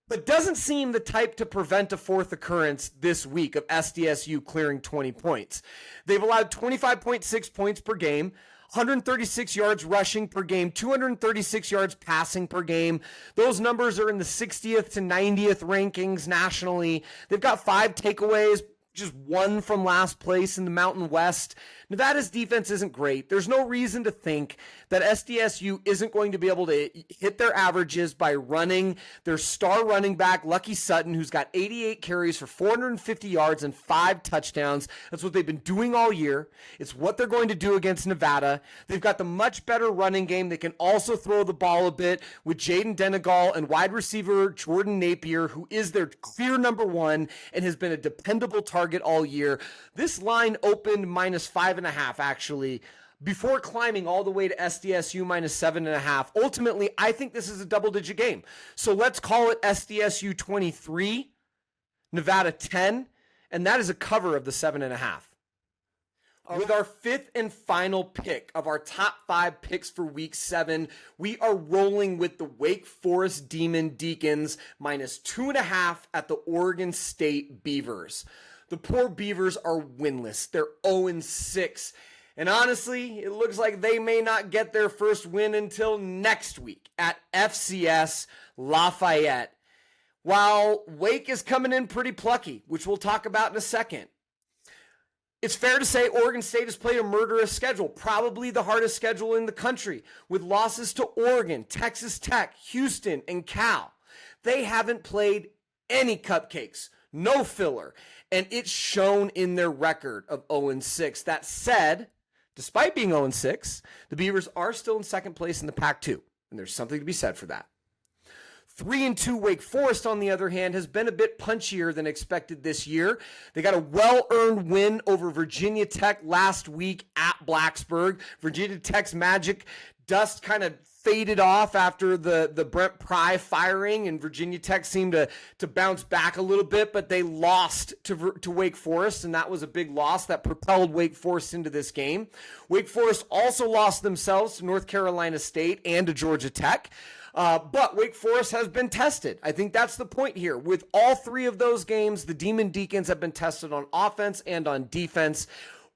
but doesn't seem the type to prevent a 4th occurrence this week of SDSU clearing 20 points. They've allowed 25.6 points per game, 136 yards rushing per game, 236 yards passing per game. Those numbers are in the 60th to 90th rankings nationally. They've got 5 takeaways, just 1 from last place in the Mountain West. Nevada's defense isn't great. There's no reason to think that SDSU isn't going to be able to hit their averages by running their star running back, Lucky Sutton, who's got 88 carries for 450 yards and 5 touchdowns. That's what they've been doing all year. It's what they're going to do against Nevada. They've got the much better running game. They can also throw the ball a bit with Jaden Denegal and wide receiver Jordan Napier, who is their clear number 1 and has been a dependable target all year. This line opened -5.5 actually, before climbing all the way to SDSU -7.5. Ultimately, I think this is a double-digit game. So let's call it SDSU 23, Nevada 10, and that is a cover of the 7.5. With our 5th and final pick of our top 5 picks for week 7, we are rolling with the Wake Forest Demon Deacons -2.5 at the Oregon State Beavers. The poor Beavers are winless. They're 0-6. And honestly, it looks like they may not get their first win until next week at FCS Lafayette. While Wake is coming in pretty plucky, which we'll talk about in a second, it's fair to say Oregon State has played a murderous schedule, probably the hardest schedule in the country, with losses to Oregon, Texas Tech, Houston, and Cal. They haven't played any cupcakes, no filler, and it's shown in their record of 0-6. That said, despite being 0-6, the Beavers are still in second place in the Pac-2, and there's something to be said for that. 3-2 Wake Forest, on the other hand, has been a bit punchier than expected this year. They got a well-earned win over Virginia Tech last week at Blacksburg. Virginia Tech's magic dust kind of faded off after the Brent Pry firing, and Virginia Tech seemed to bounce back a little bit, but they lost to Wake Forest, and that was a big loss that propelled Wake Forest into this game. Wake Forest also lost themselves to North Carolina State and to Georgia Tech. But Wake Forest has been tested. I think that's the point here. With all 3 of those games, the Demon Deacons have been tested on offense and on defense.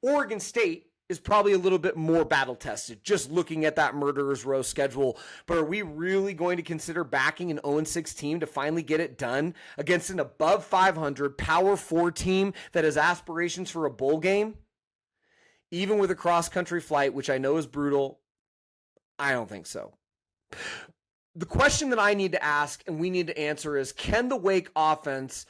Oregon State is probably a little bit more battle tested, just looking at that Murderer's Row schedule. But are we really going to consider backing an 0-6 team to finally get it done against an above 500 Power 4 team that has aspirations for a bowl game? Even with a cross-country flight, which I know is brutal, I don't think so. the question that I need to ask and we need to answer is, can the Wake offense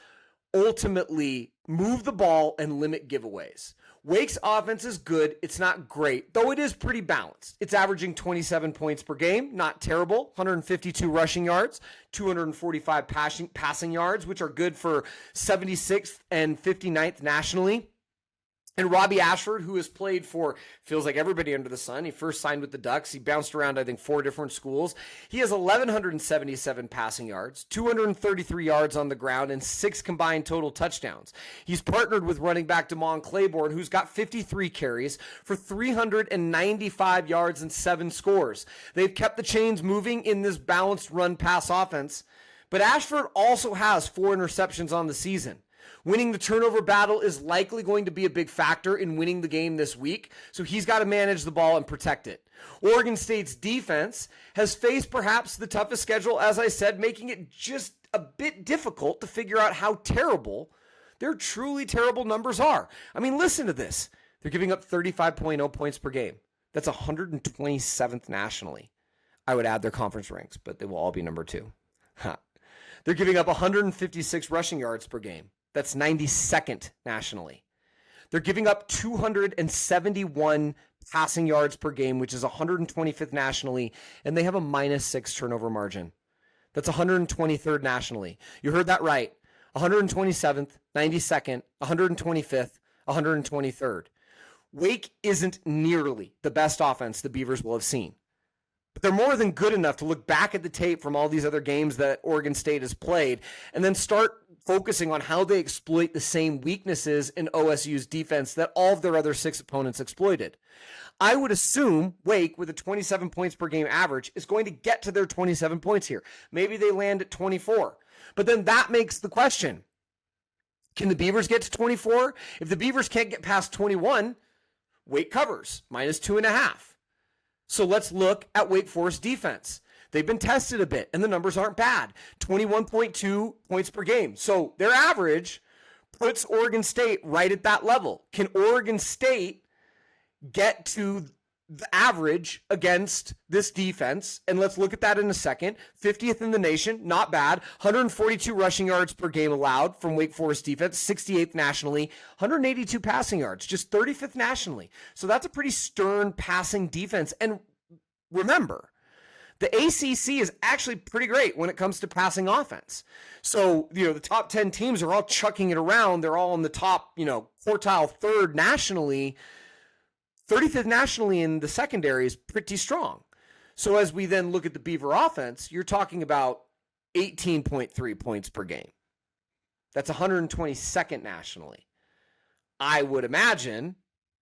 ultimately move the ball and limit giveaways? Wake's offense is good. It's not great, though it is pretty balanced. It's averaging 27 points per game, not terrible. 152 rushing yards, 245 passing yards, which are good for 76th and 59th nationally. And Robbie Ashford, who has played for, feels like everybody under the sun. He first signed with the Ducks. He bounced around, I think, 4 different schools. He has 1,177 passing yards, 233 yards on the ground, and 6 combined total touchdowns. He's partnered with running back Damon Claiborne, who's got 53 carries for 395 yards and 7 scores. They've kept the chains moving in this balanced run-pass offense. But Ashford also has 4 interceptions on the season. Winning the turnover battle is likely going to be a big factor in winning the game this week, so he's got to manage the ball and protect it. Oregon State's defense has faced perhaps the toughest schedule, as I said, making it just a bit difficult to figure out how terrible their truly terrible numbers are. I mean, listen to this. They're giving up 35.0 points per game. That's 127th nationally. I would add their conference ranks, but they will all be number 2. They're giving up 156 rushing yards per game. That's 92nd nationally. They're giving up 271 passing yards per game, which is 125th nationally, and they have a -6 turnover margin. That's 123rd nationally. You heard that right. 127th, 92nd, 125th, 123rd. Wake isn't nearly the best offense the Beavers will have seen. But they're more than good enough to look back at the tape from all these other games that Oregon State has played and then start focusing on how they exploit the same weaknesses in OSU's defense that all of their other 6 opponents exploited. I would assume Wake, with a 27 points per game average, is going to get to their 27 points here. Maybe they land at 24. But then that makes the question, can the Beavers get to 24? If the Beavers can't get past 21, Wake covers, -2.5. So let's look at Wake Forest defense. They've been tested a bit, and the numbers aren't bad. 21.2 points per game. So their average puts Oregon State right at that level. Can Oregon State get to the average against this defense? And let's look at that in a second. 50th in the nation, not bad. 142 rushing yards per game allowed from Wake Forest defense, 68th nationally. 182 passing yards, just 35th nationally. So that's a pretty stern passing defense. And remember, the ACC is actually pretty great when it comes to passing offense. So, the top 10 teams are all chucking it around. They're all in the top, quartile third nationally. 35th nationally in the secondary is pretty strong. So as we then look at the Beaver offense, you're talking about 18.3 points per game. That's 122nd nationally. I would imagine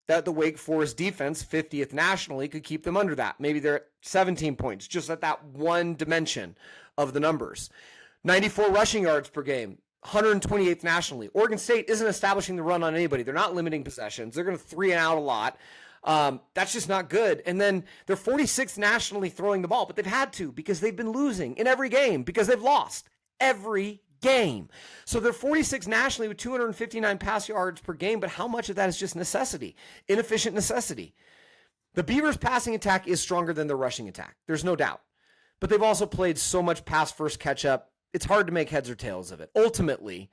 that the Wake Forest defense, 50th nationally, could keep them under that. Maybe they're at 17 points, just at that one dimension of the numbers. 94 rushing yards per game, 128th nationally. Oregon State isn't establishing the run on anybody. They're not limiting possessions. They're going to 3 and out a lot. That's just not good. And then they're 46th nationally throwing the ball, but they've had to because they've been losing in every game because they've lost every game. So they're 46th nationally with 259 pass yards per game, but how much of that is just necessity, inefficient necessity? The Beavers' passing attack is stronger than their rushing attack. There's no doubt. But they've also played so much pass first catch up. It's hard to make heads or tails of it. Ultimately,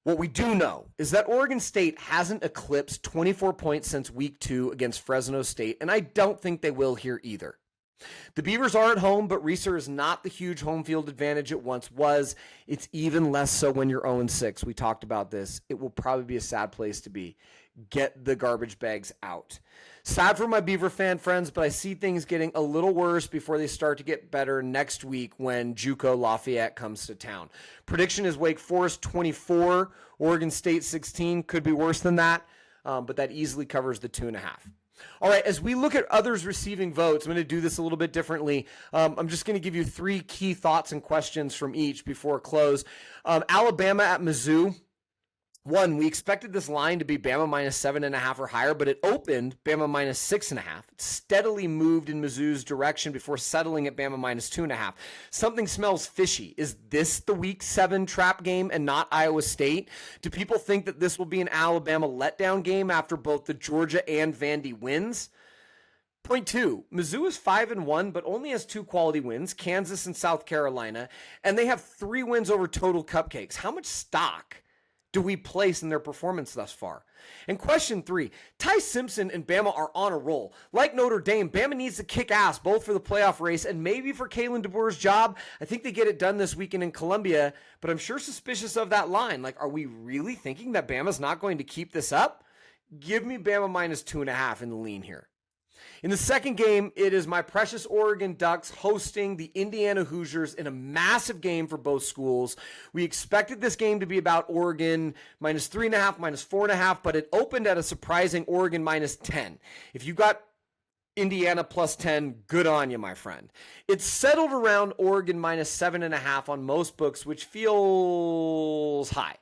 what we do know is that Oregon State hasn't eclipsed 24 points since week 2 against Fresno State, and I don't think they will here either. The Beavers are at home, but Reser is not the huge home field advantage it once was. It's even less so when you're 0-6. We talked about this. It will probably be a sad place to be. Get the garbage bags out. Sad for my Beaver fan friends, but I see things getting a little worse before they start to get better next week when JUCO Lafayette comes to town. Prediction is Wake Forest 24, Oregon State 16. Could be worse than that, but that easily covers the 2.5. All right, as we look at others receiving votes, I'm going to do this a little bit differently. I'm just going to give you 3 key thoughts and questions from each before close. Alabama at Mizzou. 1, we expected this line to be Bama -7.5 or higher, but it opened Bama -6.5. It steadily moved in Mizzou's direction before settling at Bama -2.5. Something smells fishy. Is this the Week 7 trap game and not Iowa State? Do people think that this will be an Alabama letdown game after both the Georgia and Vandy wins? Point two, Mizzou is 5-1, but only has 2 quality wins, Kansas and South Carolina, and they have 3 wins over Total Cupcakes. How much stock do we place in their performance thus far? And question 3, Ty Simpson and Bama are on a roll. Like Notre Dame, Bama needs to kick ass both for the playoff race and maybe for Kalen DeBoer's job. I think they get it done this weekend in Columbia, but I'm sure suspicious of that line. Like, are we really thinking that Bama's not going to keep this up? Give me Bama minus 2.5 in the lean here. In the second game, it is my precious Oregon Ducks hosting the Indiana Hoosiers in a massive game for both schools. We expected this game to be about Oregon minus 3.5, minus 4.5, but it opened at a surprising Oregon minus 10. If you got Indiana plus 10, good on you, my friend. It's settled around Oregon minus 7.5 on most books, which feels high.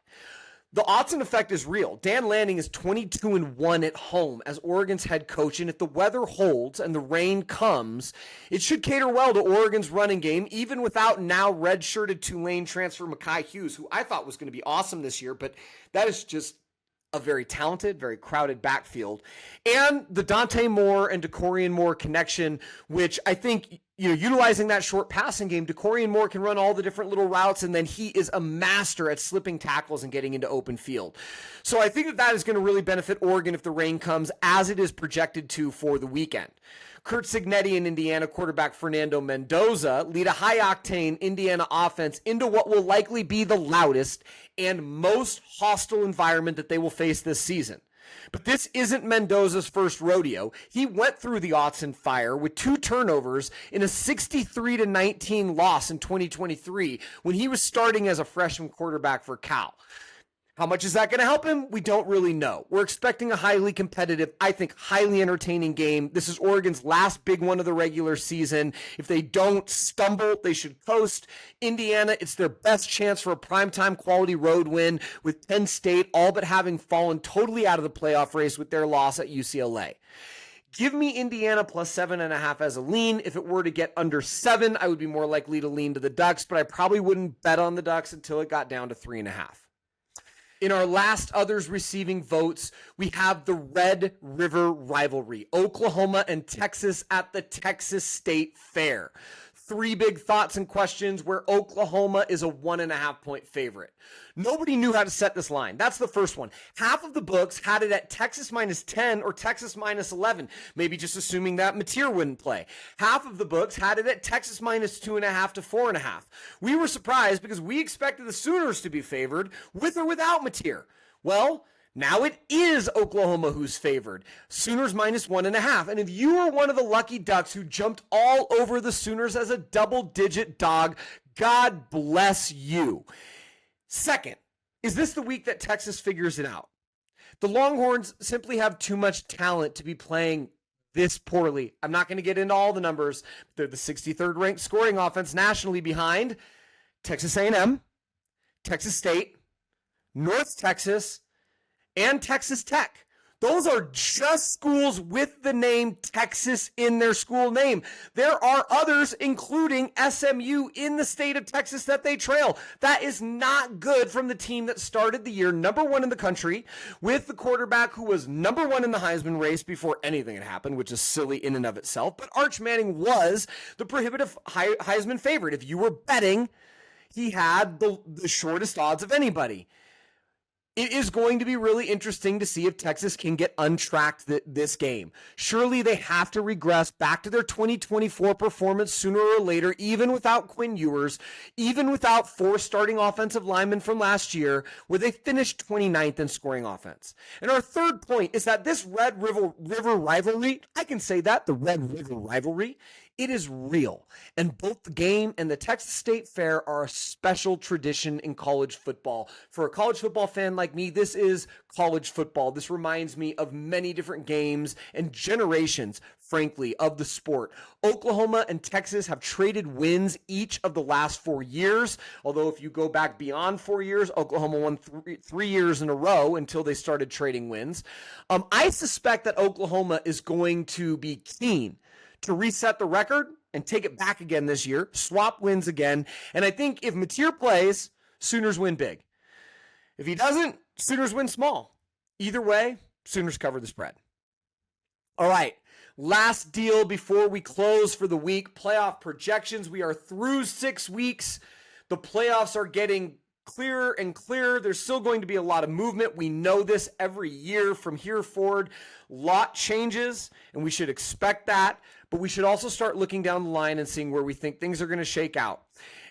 The Autzen effect is real. Dan Lanning is 22-1 at home as Oregon's head coach, and if the weather holds and the rain comes, it should cater well to Oregon's running game, even without now redshirted Tulane transfer Mekhi Hughes, who I thought was going to be awesome this year, but that is just a very talented, very crowded backfield. And the Dante Moore and DeCorian Moore connection, which I think, utilizing that short passing game, DeCorian Moore can run all the different little routes, and then he is a master at slipping tackles and getting into open field. So I think that is going to really benefit Oregon if the rain comes, as it is projected to for the weekend. Kurt Cignetti and Indiana quarterback Fernando Mendoza lead a high-octane Indiana offense into what will likely be the loudest and most hostile environment that they will face this season. But this isn't Mendoza's first rodeo. He went through the Autzen fire with 2 turnovers in a 63-19 loss in 2023 when he was starting as a freshman quarterback for Cal. How much is that going to help him? We don't really know. We're expecting a highly competitive, I think highly entertaining game. This is Oregon's last big one of the regular season. If they don't stumble, they should coast. Indiana, it's their best chance for a primetime quality road win, with Penn State all but having fallen totally out of the playoff race with their loss at UCLA. Give me Indiana plus 7.5 as a lean. If it were to get under 7, I would be more likely to lean to the Ducks, but I probably wouldn't bet on the Ducks until it got down to 3.5. In our last others receiving votes, we have the Red River rivalry, Oklahoma and Texas at the Texas State Fair. 3 big thoughts and questions where Oklahoma is a 1.5 point favorite. Nobody knew how to set this line. That's the first one. Half of the books had it at Texas minus 10 or Texas minus 11, maybe just assuming that Mateer wouldn't play. Half of the books had it at Texas minus 2.5 to 4.5. We were surprised because we expected the Sooners to be favored with or without Mateer. Well, now it is Oklahoma who's favored. Sooners minus 1.5. And if you are one of the lucky Ducks who jumped all over the Sooners as a double-digit dog, God bless you. Second, is this the week that Texas figures it out? The Longhorns simply have too much talent to be playing this poorly. I'm not going to get into all the numbers. They're the 63rd ranked scoring offense nationally behind Texas A&M, Texas State, North Texas, and Texas Tech. Those are just schools with the name Texas in their school name. There are others, including SMU, in the state of Texas that they trail. That is not good from the team that started the year number 1 in the country with the quarterback who was number 1 in the Heisman race before anything had happened, which is silly in and of itself. But Arch Manning was the prohibitive Heisman favorite. If you were betting, he had the shortest odds of anybody. It is going to be really interesting to see if Texas can get untracked this game. Surely they have to regress back to their 2024 performance sooner or later, even without Quinn Ewers, even without 4 starting offensive linemen from last year, where they finished 29th in scoring offense. And our third point is that this Red River rivalry, I can say that, the Red River rivalry, it is real, and both the game and the Texas State Fair are a special tradition in college football. For a college football fan like me, this is college football. This reminds me of many different games and generations, frankly, of the sport. Oklahoma and Texas have traded wins each of the last 4 years, although if you go back beyond 4 years, Oklahoma won 3 years in a row until they started trading wins. I suspect that Oklahoma is going to be keen to reset the record and take it back again this year, swap wins again. And I think if Mateer plays, Sooners win big. If he doesn't, Sooners win small. Either way, Sooners cover the spread. All right, Last deal before we close for the week, playoff projections. We are through 6 weeks. The playoffs are getting clearer and clearer. There's still going to be a lot of movement. We know this every year from here forward. Lot changes, and we should expect that. But we should also start looking down the line and seeing where we think things are going to shake out.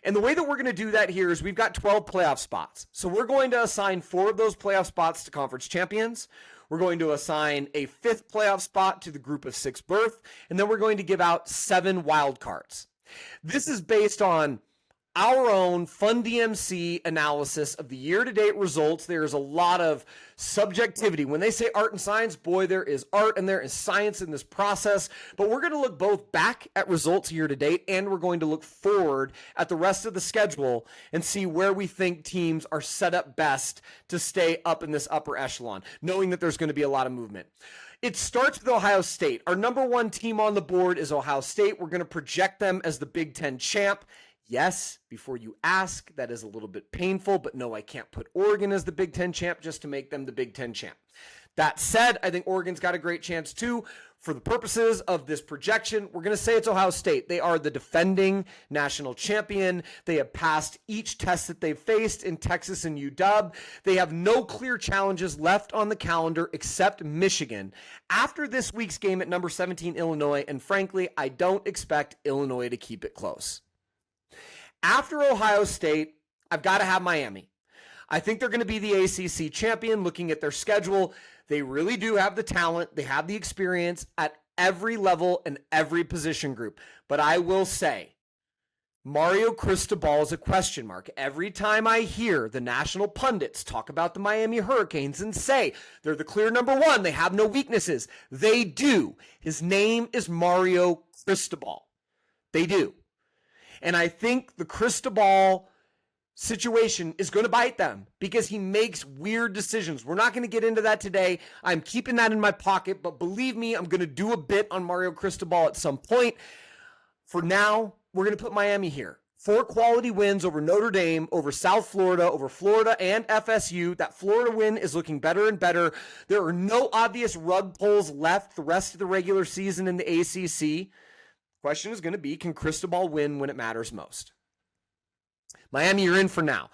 And the way that we're going to do that here is we've got 12 playoff spots. So we're going to assign 4 of those playoff spots to conference champions. We're going to assign a 5th playoff spot to the group of 6 berth. And then we're going to give out 7 wild cards. This is based on our own Fun DMC analysis of the year-to-date results. There's a lot of subjectivity. When they say art and science, boy, there is art and there is science in this process. But we're going to look both back at results year-to-date, and we're going to look forward at the rest of the schedule and see where we think teams are set up best to stay up in this upper echelon, knowing that there's going to be a lot of movement. It starts with Ohio State. Our number 1 team on the board is Ohio State. We're going to project them as the Big Ten champ. Yes, before you ask, that is a little bit painful, but no, I can't put Oregon as the Big Ten champ just to make them the Big Ten champ. That said, I think Oregon's got a great chance too. For the purposes of this projection, we're going to say it's Ohio State. They are the defending national champion. They have passed each test that they've faced in Texas and UW. They have no clear challenges left on the calendar except Michigan after this week's game at number 17 Illinois, and frankly, I don't expect Illinois to keep it close. After Ohio State, I've got to have Miami. I think they're going to be the ACC champion. Looking at their schedule, they really do have the talent. They have the experience at every level and every position group. But I will say, Mario Cristobal is a question mark. Every time I hear the national pundits talk about the Miami Hurricanes and say they're the clear number 1, they have no weaknesses. They do. His name is Mario Cristobal. They do. And I think the Cristobal situation is going to bite them because he makes weird decisions. We're not going to get into that today. I'm keeping that in my pocket, but believe me, I'm going to do a bit on Mario Cristobal at some point. For now, we're going to put Miami here. 4 quality wins over Notre Dame, over South Florida, over Florida and FSU. That Florida win is looking better and better. There are no obvious rug pulls left the rest of the regular season in the ACC. Question is going to be, can Cristobal win when it matters most? Miami, you're in for now.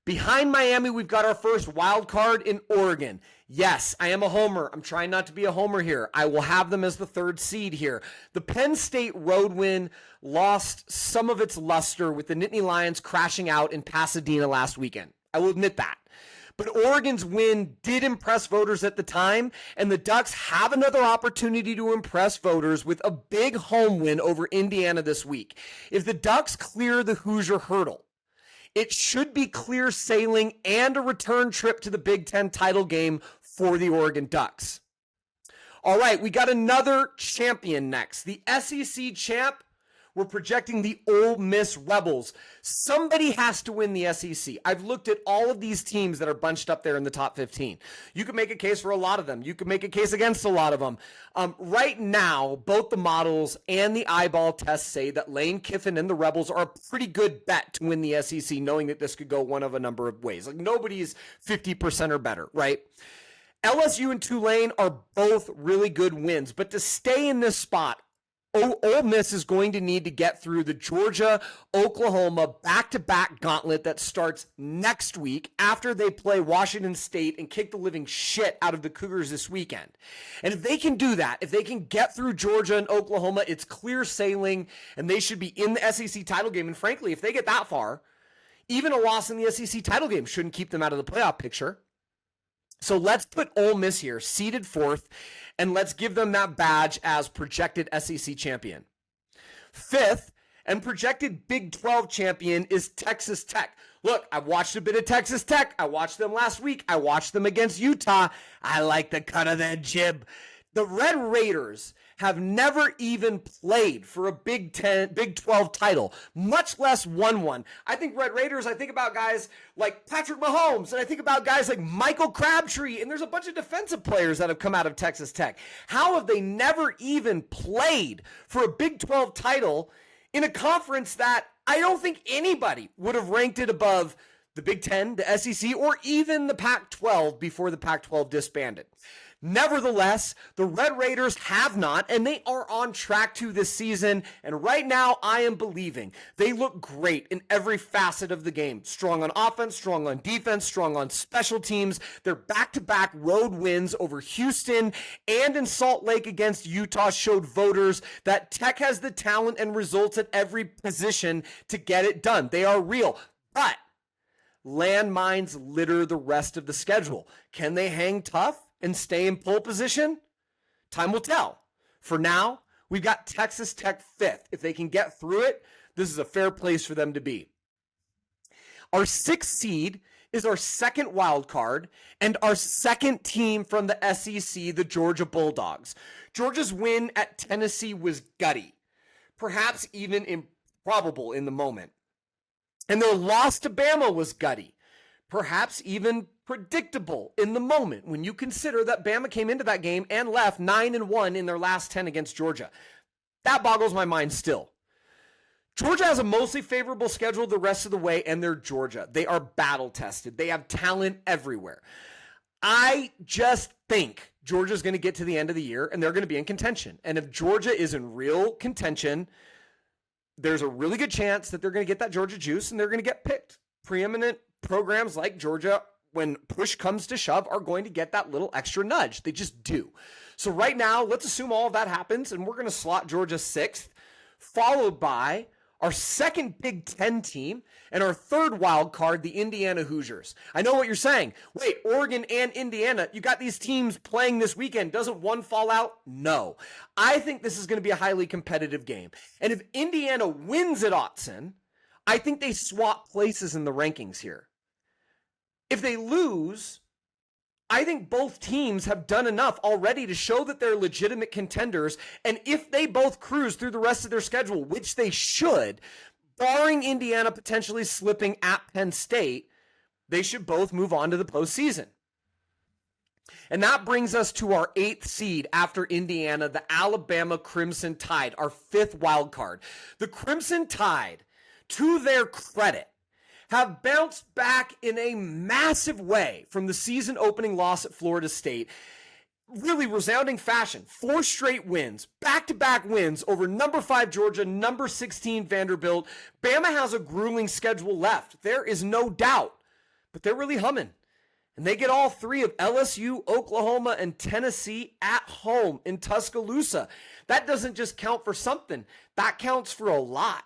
Behind Miami, we've got our first wild card in Oregon. Yes, I am a homer. I'm trying not to be a homer here. I will have them as the 3rd seed here. The Penn State road win lost some of its luster with the Nittany Lions crashing out in Pasadena last weekend. I will admit that. But Oregon's win did impress voters at the time, and the Ducks have another opportunity to impress voters with a big home win over Indiana this week. If the Ducks clear the Hoosier hurdle, it should be clear sailing and a return trip to the Big Ten title game for the Oregon Ducks. All right, we got another champion next. The SEC champ, we're projecting the Ole Miss Rebels. Somebody has to win the SEC. I've looked at all of these teams that are bunched up there in the top 15. You could make a case for a lot of them. You could make a case against a lot of them. Right now, both the models and the eyeball tests say that Lane Kiffin and the Rebels are a pretty good bet to win the SEC, knowing that this could go one of a number of ways. Like nobody's 50% or better, right? LSU and Tulane are both really good wins, but to stay in this spot, Ole Miss is going to need to get through the Georgia-Oklahoma back-to-back gauntlet that starts next week after they play Washington State and kick the living shit out of the Cougars this weekend. And if they can do that, if they can get through Georgia and Oklahoma, it's clear sailing, and they should be in the SEC title game. And frankly, if they get that far, even a loss in the SEC title game shouldn't keep them out of the playoff picture. So let's put Ole Miss here, seeded 4th, and let's give them that badge as projected SEC champion. 5th and projected Big 12 champion is Texas Tech. Look, I've watched a bit of Texas Tech. I watched them last week. I watched them against Utah. I like the cut of that jib. The Red Raiders have never even played for a Big 12 title, much less won one. I think Red Raiders, I think about guys like Patrick Mahomes, and I think about guys like Michael Crabtree, and there's a bunch of defensive players that have come out of Texas Tech. How have they never even played for a Big 12 title in a conference that I don't think anybody would have ranked it above the Big Ten, the SEC, or even the Pac-12 before the Pac-12 disbanded? Nevertheless, the Red Raiders have not, and they are on track to this season. And right now, I am believing they look great in every facet of the game. Strong on offense, strong on defense, strong on special teams. Their back-to-back road wins over Houston and in Salt Lake against Utah showed voters that Tech has the talent and results at every position to get it done. They are real, but landmines litter the rest of the schedule. Can they hang tough and stay in pole position? Time will tell. For now, we've got Texas Tech 5th. If they can get through it, this is a fair place for them to be. Our 6th seed is our second wild card and our second team from the SEC, the Georgia Bulldogs. Georgia's win at Tennessee was gutty, perhaps even improbable in the moment. And their loss to Bama was gutty, perhaps even predictable in the moment when you consider that Bama came into that game and left 9-1 in their last 10 against Georgia. That boggles my mind still. Georgia has a mostly favorable schedule the rest of the way, and they're Georgia. They are battle-tested. They have talent everywhere. I just think Georgia's going to get to the end of the year, and they're going to be in contention. And if Georgia is in real contention, there's a really good chance that they're going to get that Georgia juice, and they're going to get picked. Preeminent programs like Georgia, when push comes to shove, are going to get that little extra nudge. They just do. So right now, let's assume all of that happens, and we're going to slot Georgia 6th, followed by our second Big Ten team and our third wild card, the Indiana Hoosiers. I know what you're saying. Wait, Oregon and Indiana, you got these teams playing this weekend. Doesn't one fall out? No. I think this is going to be a highly competitive game. And if Indiana wins at Autzen, I think they swap places in the rankings here. If they lose, I think both teams have done enough already to show that they're legitimate contenders. And if they both cruise through the rest of their schedule, which they should, barring Indiana potentially slipping at Penn State, they should both move on to the postseason. And that brings us to our 8th seed after Indiana, the Alabama Crimson Tide, our 5th wild card. The Crimson Tide, to their credit, have bounced back in a massive way from the season opening loss at Florida State. Really resounding fashion. 4 straight wins, back-to-back wins over number 5 Georgia, number 16 Vanderbilt. Bama has a grueling schedule left. There is no doubt, but they're really humming. And they get all 3 of LSU, Oklahoma, and Tennessee at home in Tuscaloosa. That doesn't just count for something. That counts for a lot.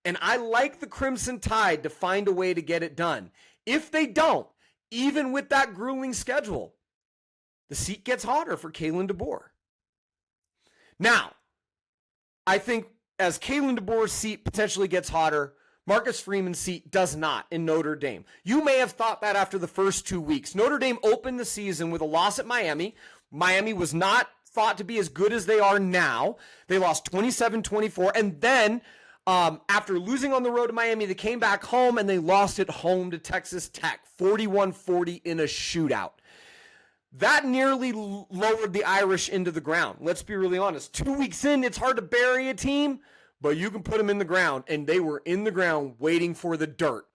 And I like the Crimson Tide to find a way to get it done. If they don't, even with that grueling schedule, the seat gets hotter for Kalen DeBoer. Now, I think as Kalen DeBoer's seat potentially gets hotter, Marcus Freeman's seat does not in Notre Dame. You may have thought that after the first 2 weeks. Notre Dame opened the season with a loss at Miami. Miami was not thought to be as good as they are now. They lost 27-24, and then after losing on the road to Miami, they came back home and they lost at home to Texas Tech, 41-40 in a shootout. That nearly lowered the Irish into the ground. Let's be really honest. 2 weeks in, it's hard to bury a team, but you can put them in the ground, and they were in the ground waiting for the dirt.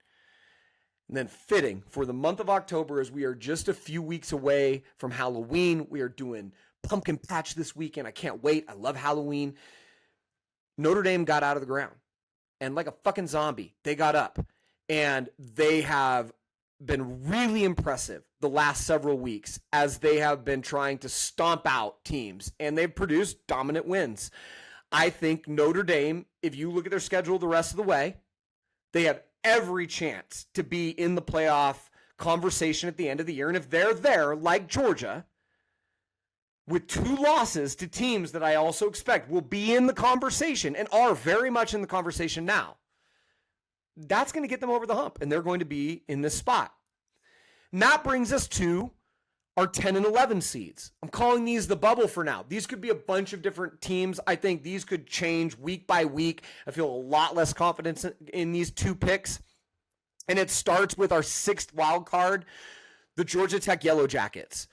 And then fitting for the month of October, as we are just a few weeks away from Halloween. We are doing Pumpkin Patch this weekend. I can't wait. I love Halloween. Notre Dame got out of the ground, and like a fucking zombie, they got up, and they have been really impressive the last several weeks as they have been trying to stomp out teams, and they've produced dominant wins. I think Notre Dame, if you look at their schedule the rest of the way, they have every chance to be in the playoff conversation at the end of the year, and if they're there, like Georgia, with 2 losses to teams that I also expect will be in the conversation and are very much in the conversation now, that's going to get them over the hump, and they're going to be in this spot. And that brings us to our 10 and 11 seeds. I'm calling these the bubble for now. These could be a bunch of different teams. I think these could change week by week. I feel a lot less confidence in these 2 picks. And it starts with our 6th wild card, the Georgia Tech Yellow Jackets.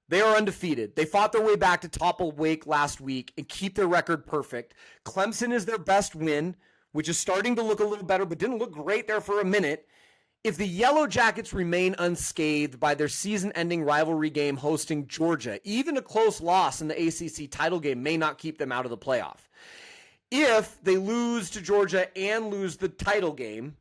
They are undefeated. They fought their way back to topple Wake last week and keep their record perfect. Clemson is their best win, which is starting to look a little better, but didn't look great there for a minute. If the Yellow Jackets remain unscathed by their season-ending rivalry game hosting Georgia, even a close loss in the ACC title game may not keep them out of the playoff. If they lose to Georgia and lose the title game,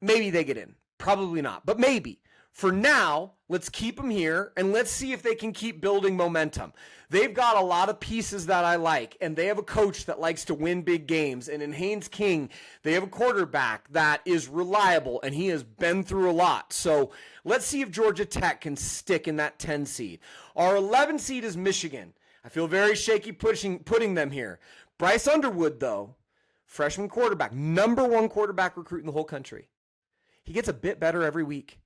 maybe they get in. Probably not, but maybe. For now, let's keep them here, and let's see if they can keep building momentum. They've got a lot of pieces that I like, and they have a coach that likes to win big games. And in Haynes King, they have a quarterback that is reliable, and he has been through a lot. So let's see if Georgia Tech can stick in that 10 seed. Our 11 seed is Michigan. I feel very shaky putting them here. Bryce Underwood, though, freshman quarterback, #1 quarterback recruit in the whole country. He gets a bit better every week.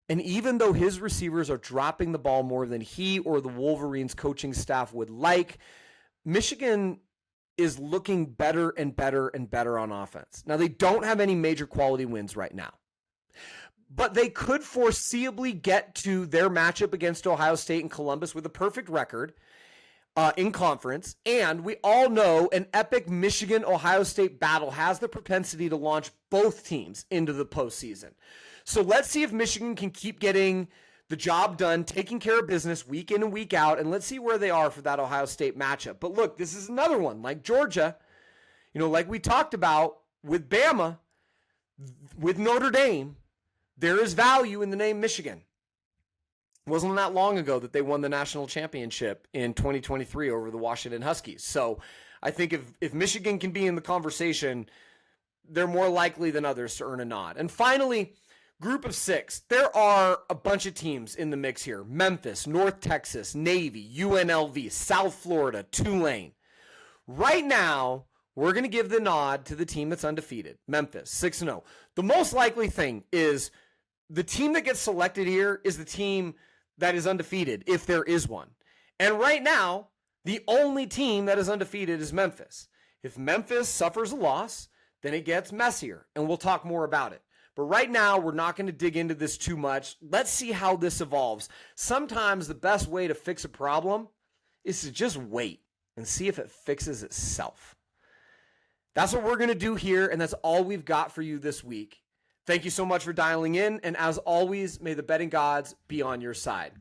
And even though his receivers are dropping the ball more than he or the Wolverines coaching staff would like, Michigan is looking better and better and better on offense. Now, they don't have any major quality wins right now, but they could foreseeably get to their matchup against Ohio State and Columbus with a perfect record in conference. And we all know an epic Michigan-Ohio State battle has the propensity to launch both teams into the postseason. So let's see if Michigan can keep getting the job done, taking care of business week in and week out, and let's see where they are for that Ohio State matchup. But look, this is another one. Like Georgia, like we talked about with Bama, with Notre Dame, there is value in the name Michigan. It wasn't that long ago that they won the national championship in 2023 over the Washington Huskies. So I think if Michigan can be in the conversation, they're more likely than others to earn a nod. And finally, Group of 6. There are a bunch of teams in the mix here. Memphis, North Texas, Navy, UNLV, South Florida, Tulane. Right now, we're going to give the nod to the team that's undefeated, Memphis, 6-0. The most likely thing is the team that gets selected here is the team that is undefeated, if there is one. And right now, the only team that is undefeated is Memphis. If Memphis suffers a loss, then it gets messier, and we'll talk more about it. But right now, we're not going to dig into this too much. Let's see how this evolves. Sometimes the best way to fix a problem is to just wait and see if it fixes itself. That's what we're going to do here, and that's all we've got for you this week. Thank you so much for dialing in, and as always, may the betting gods be on your side.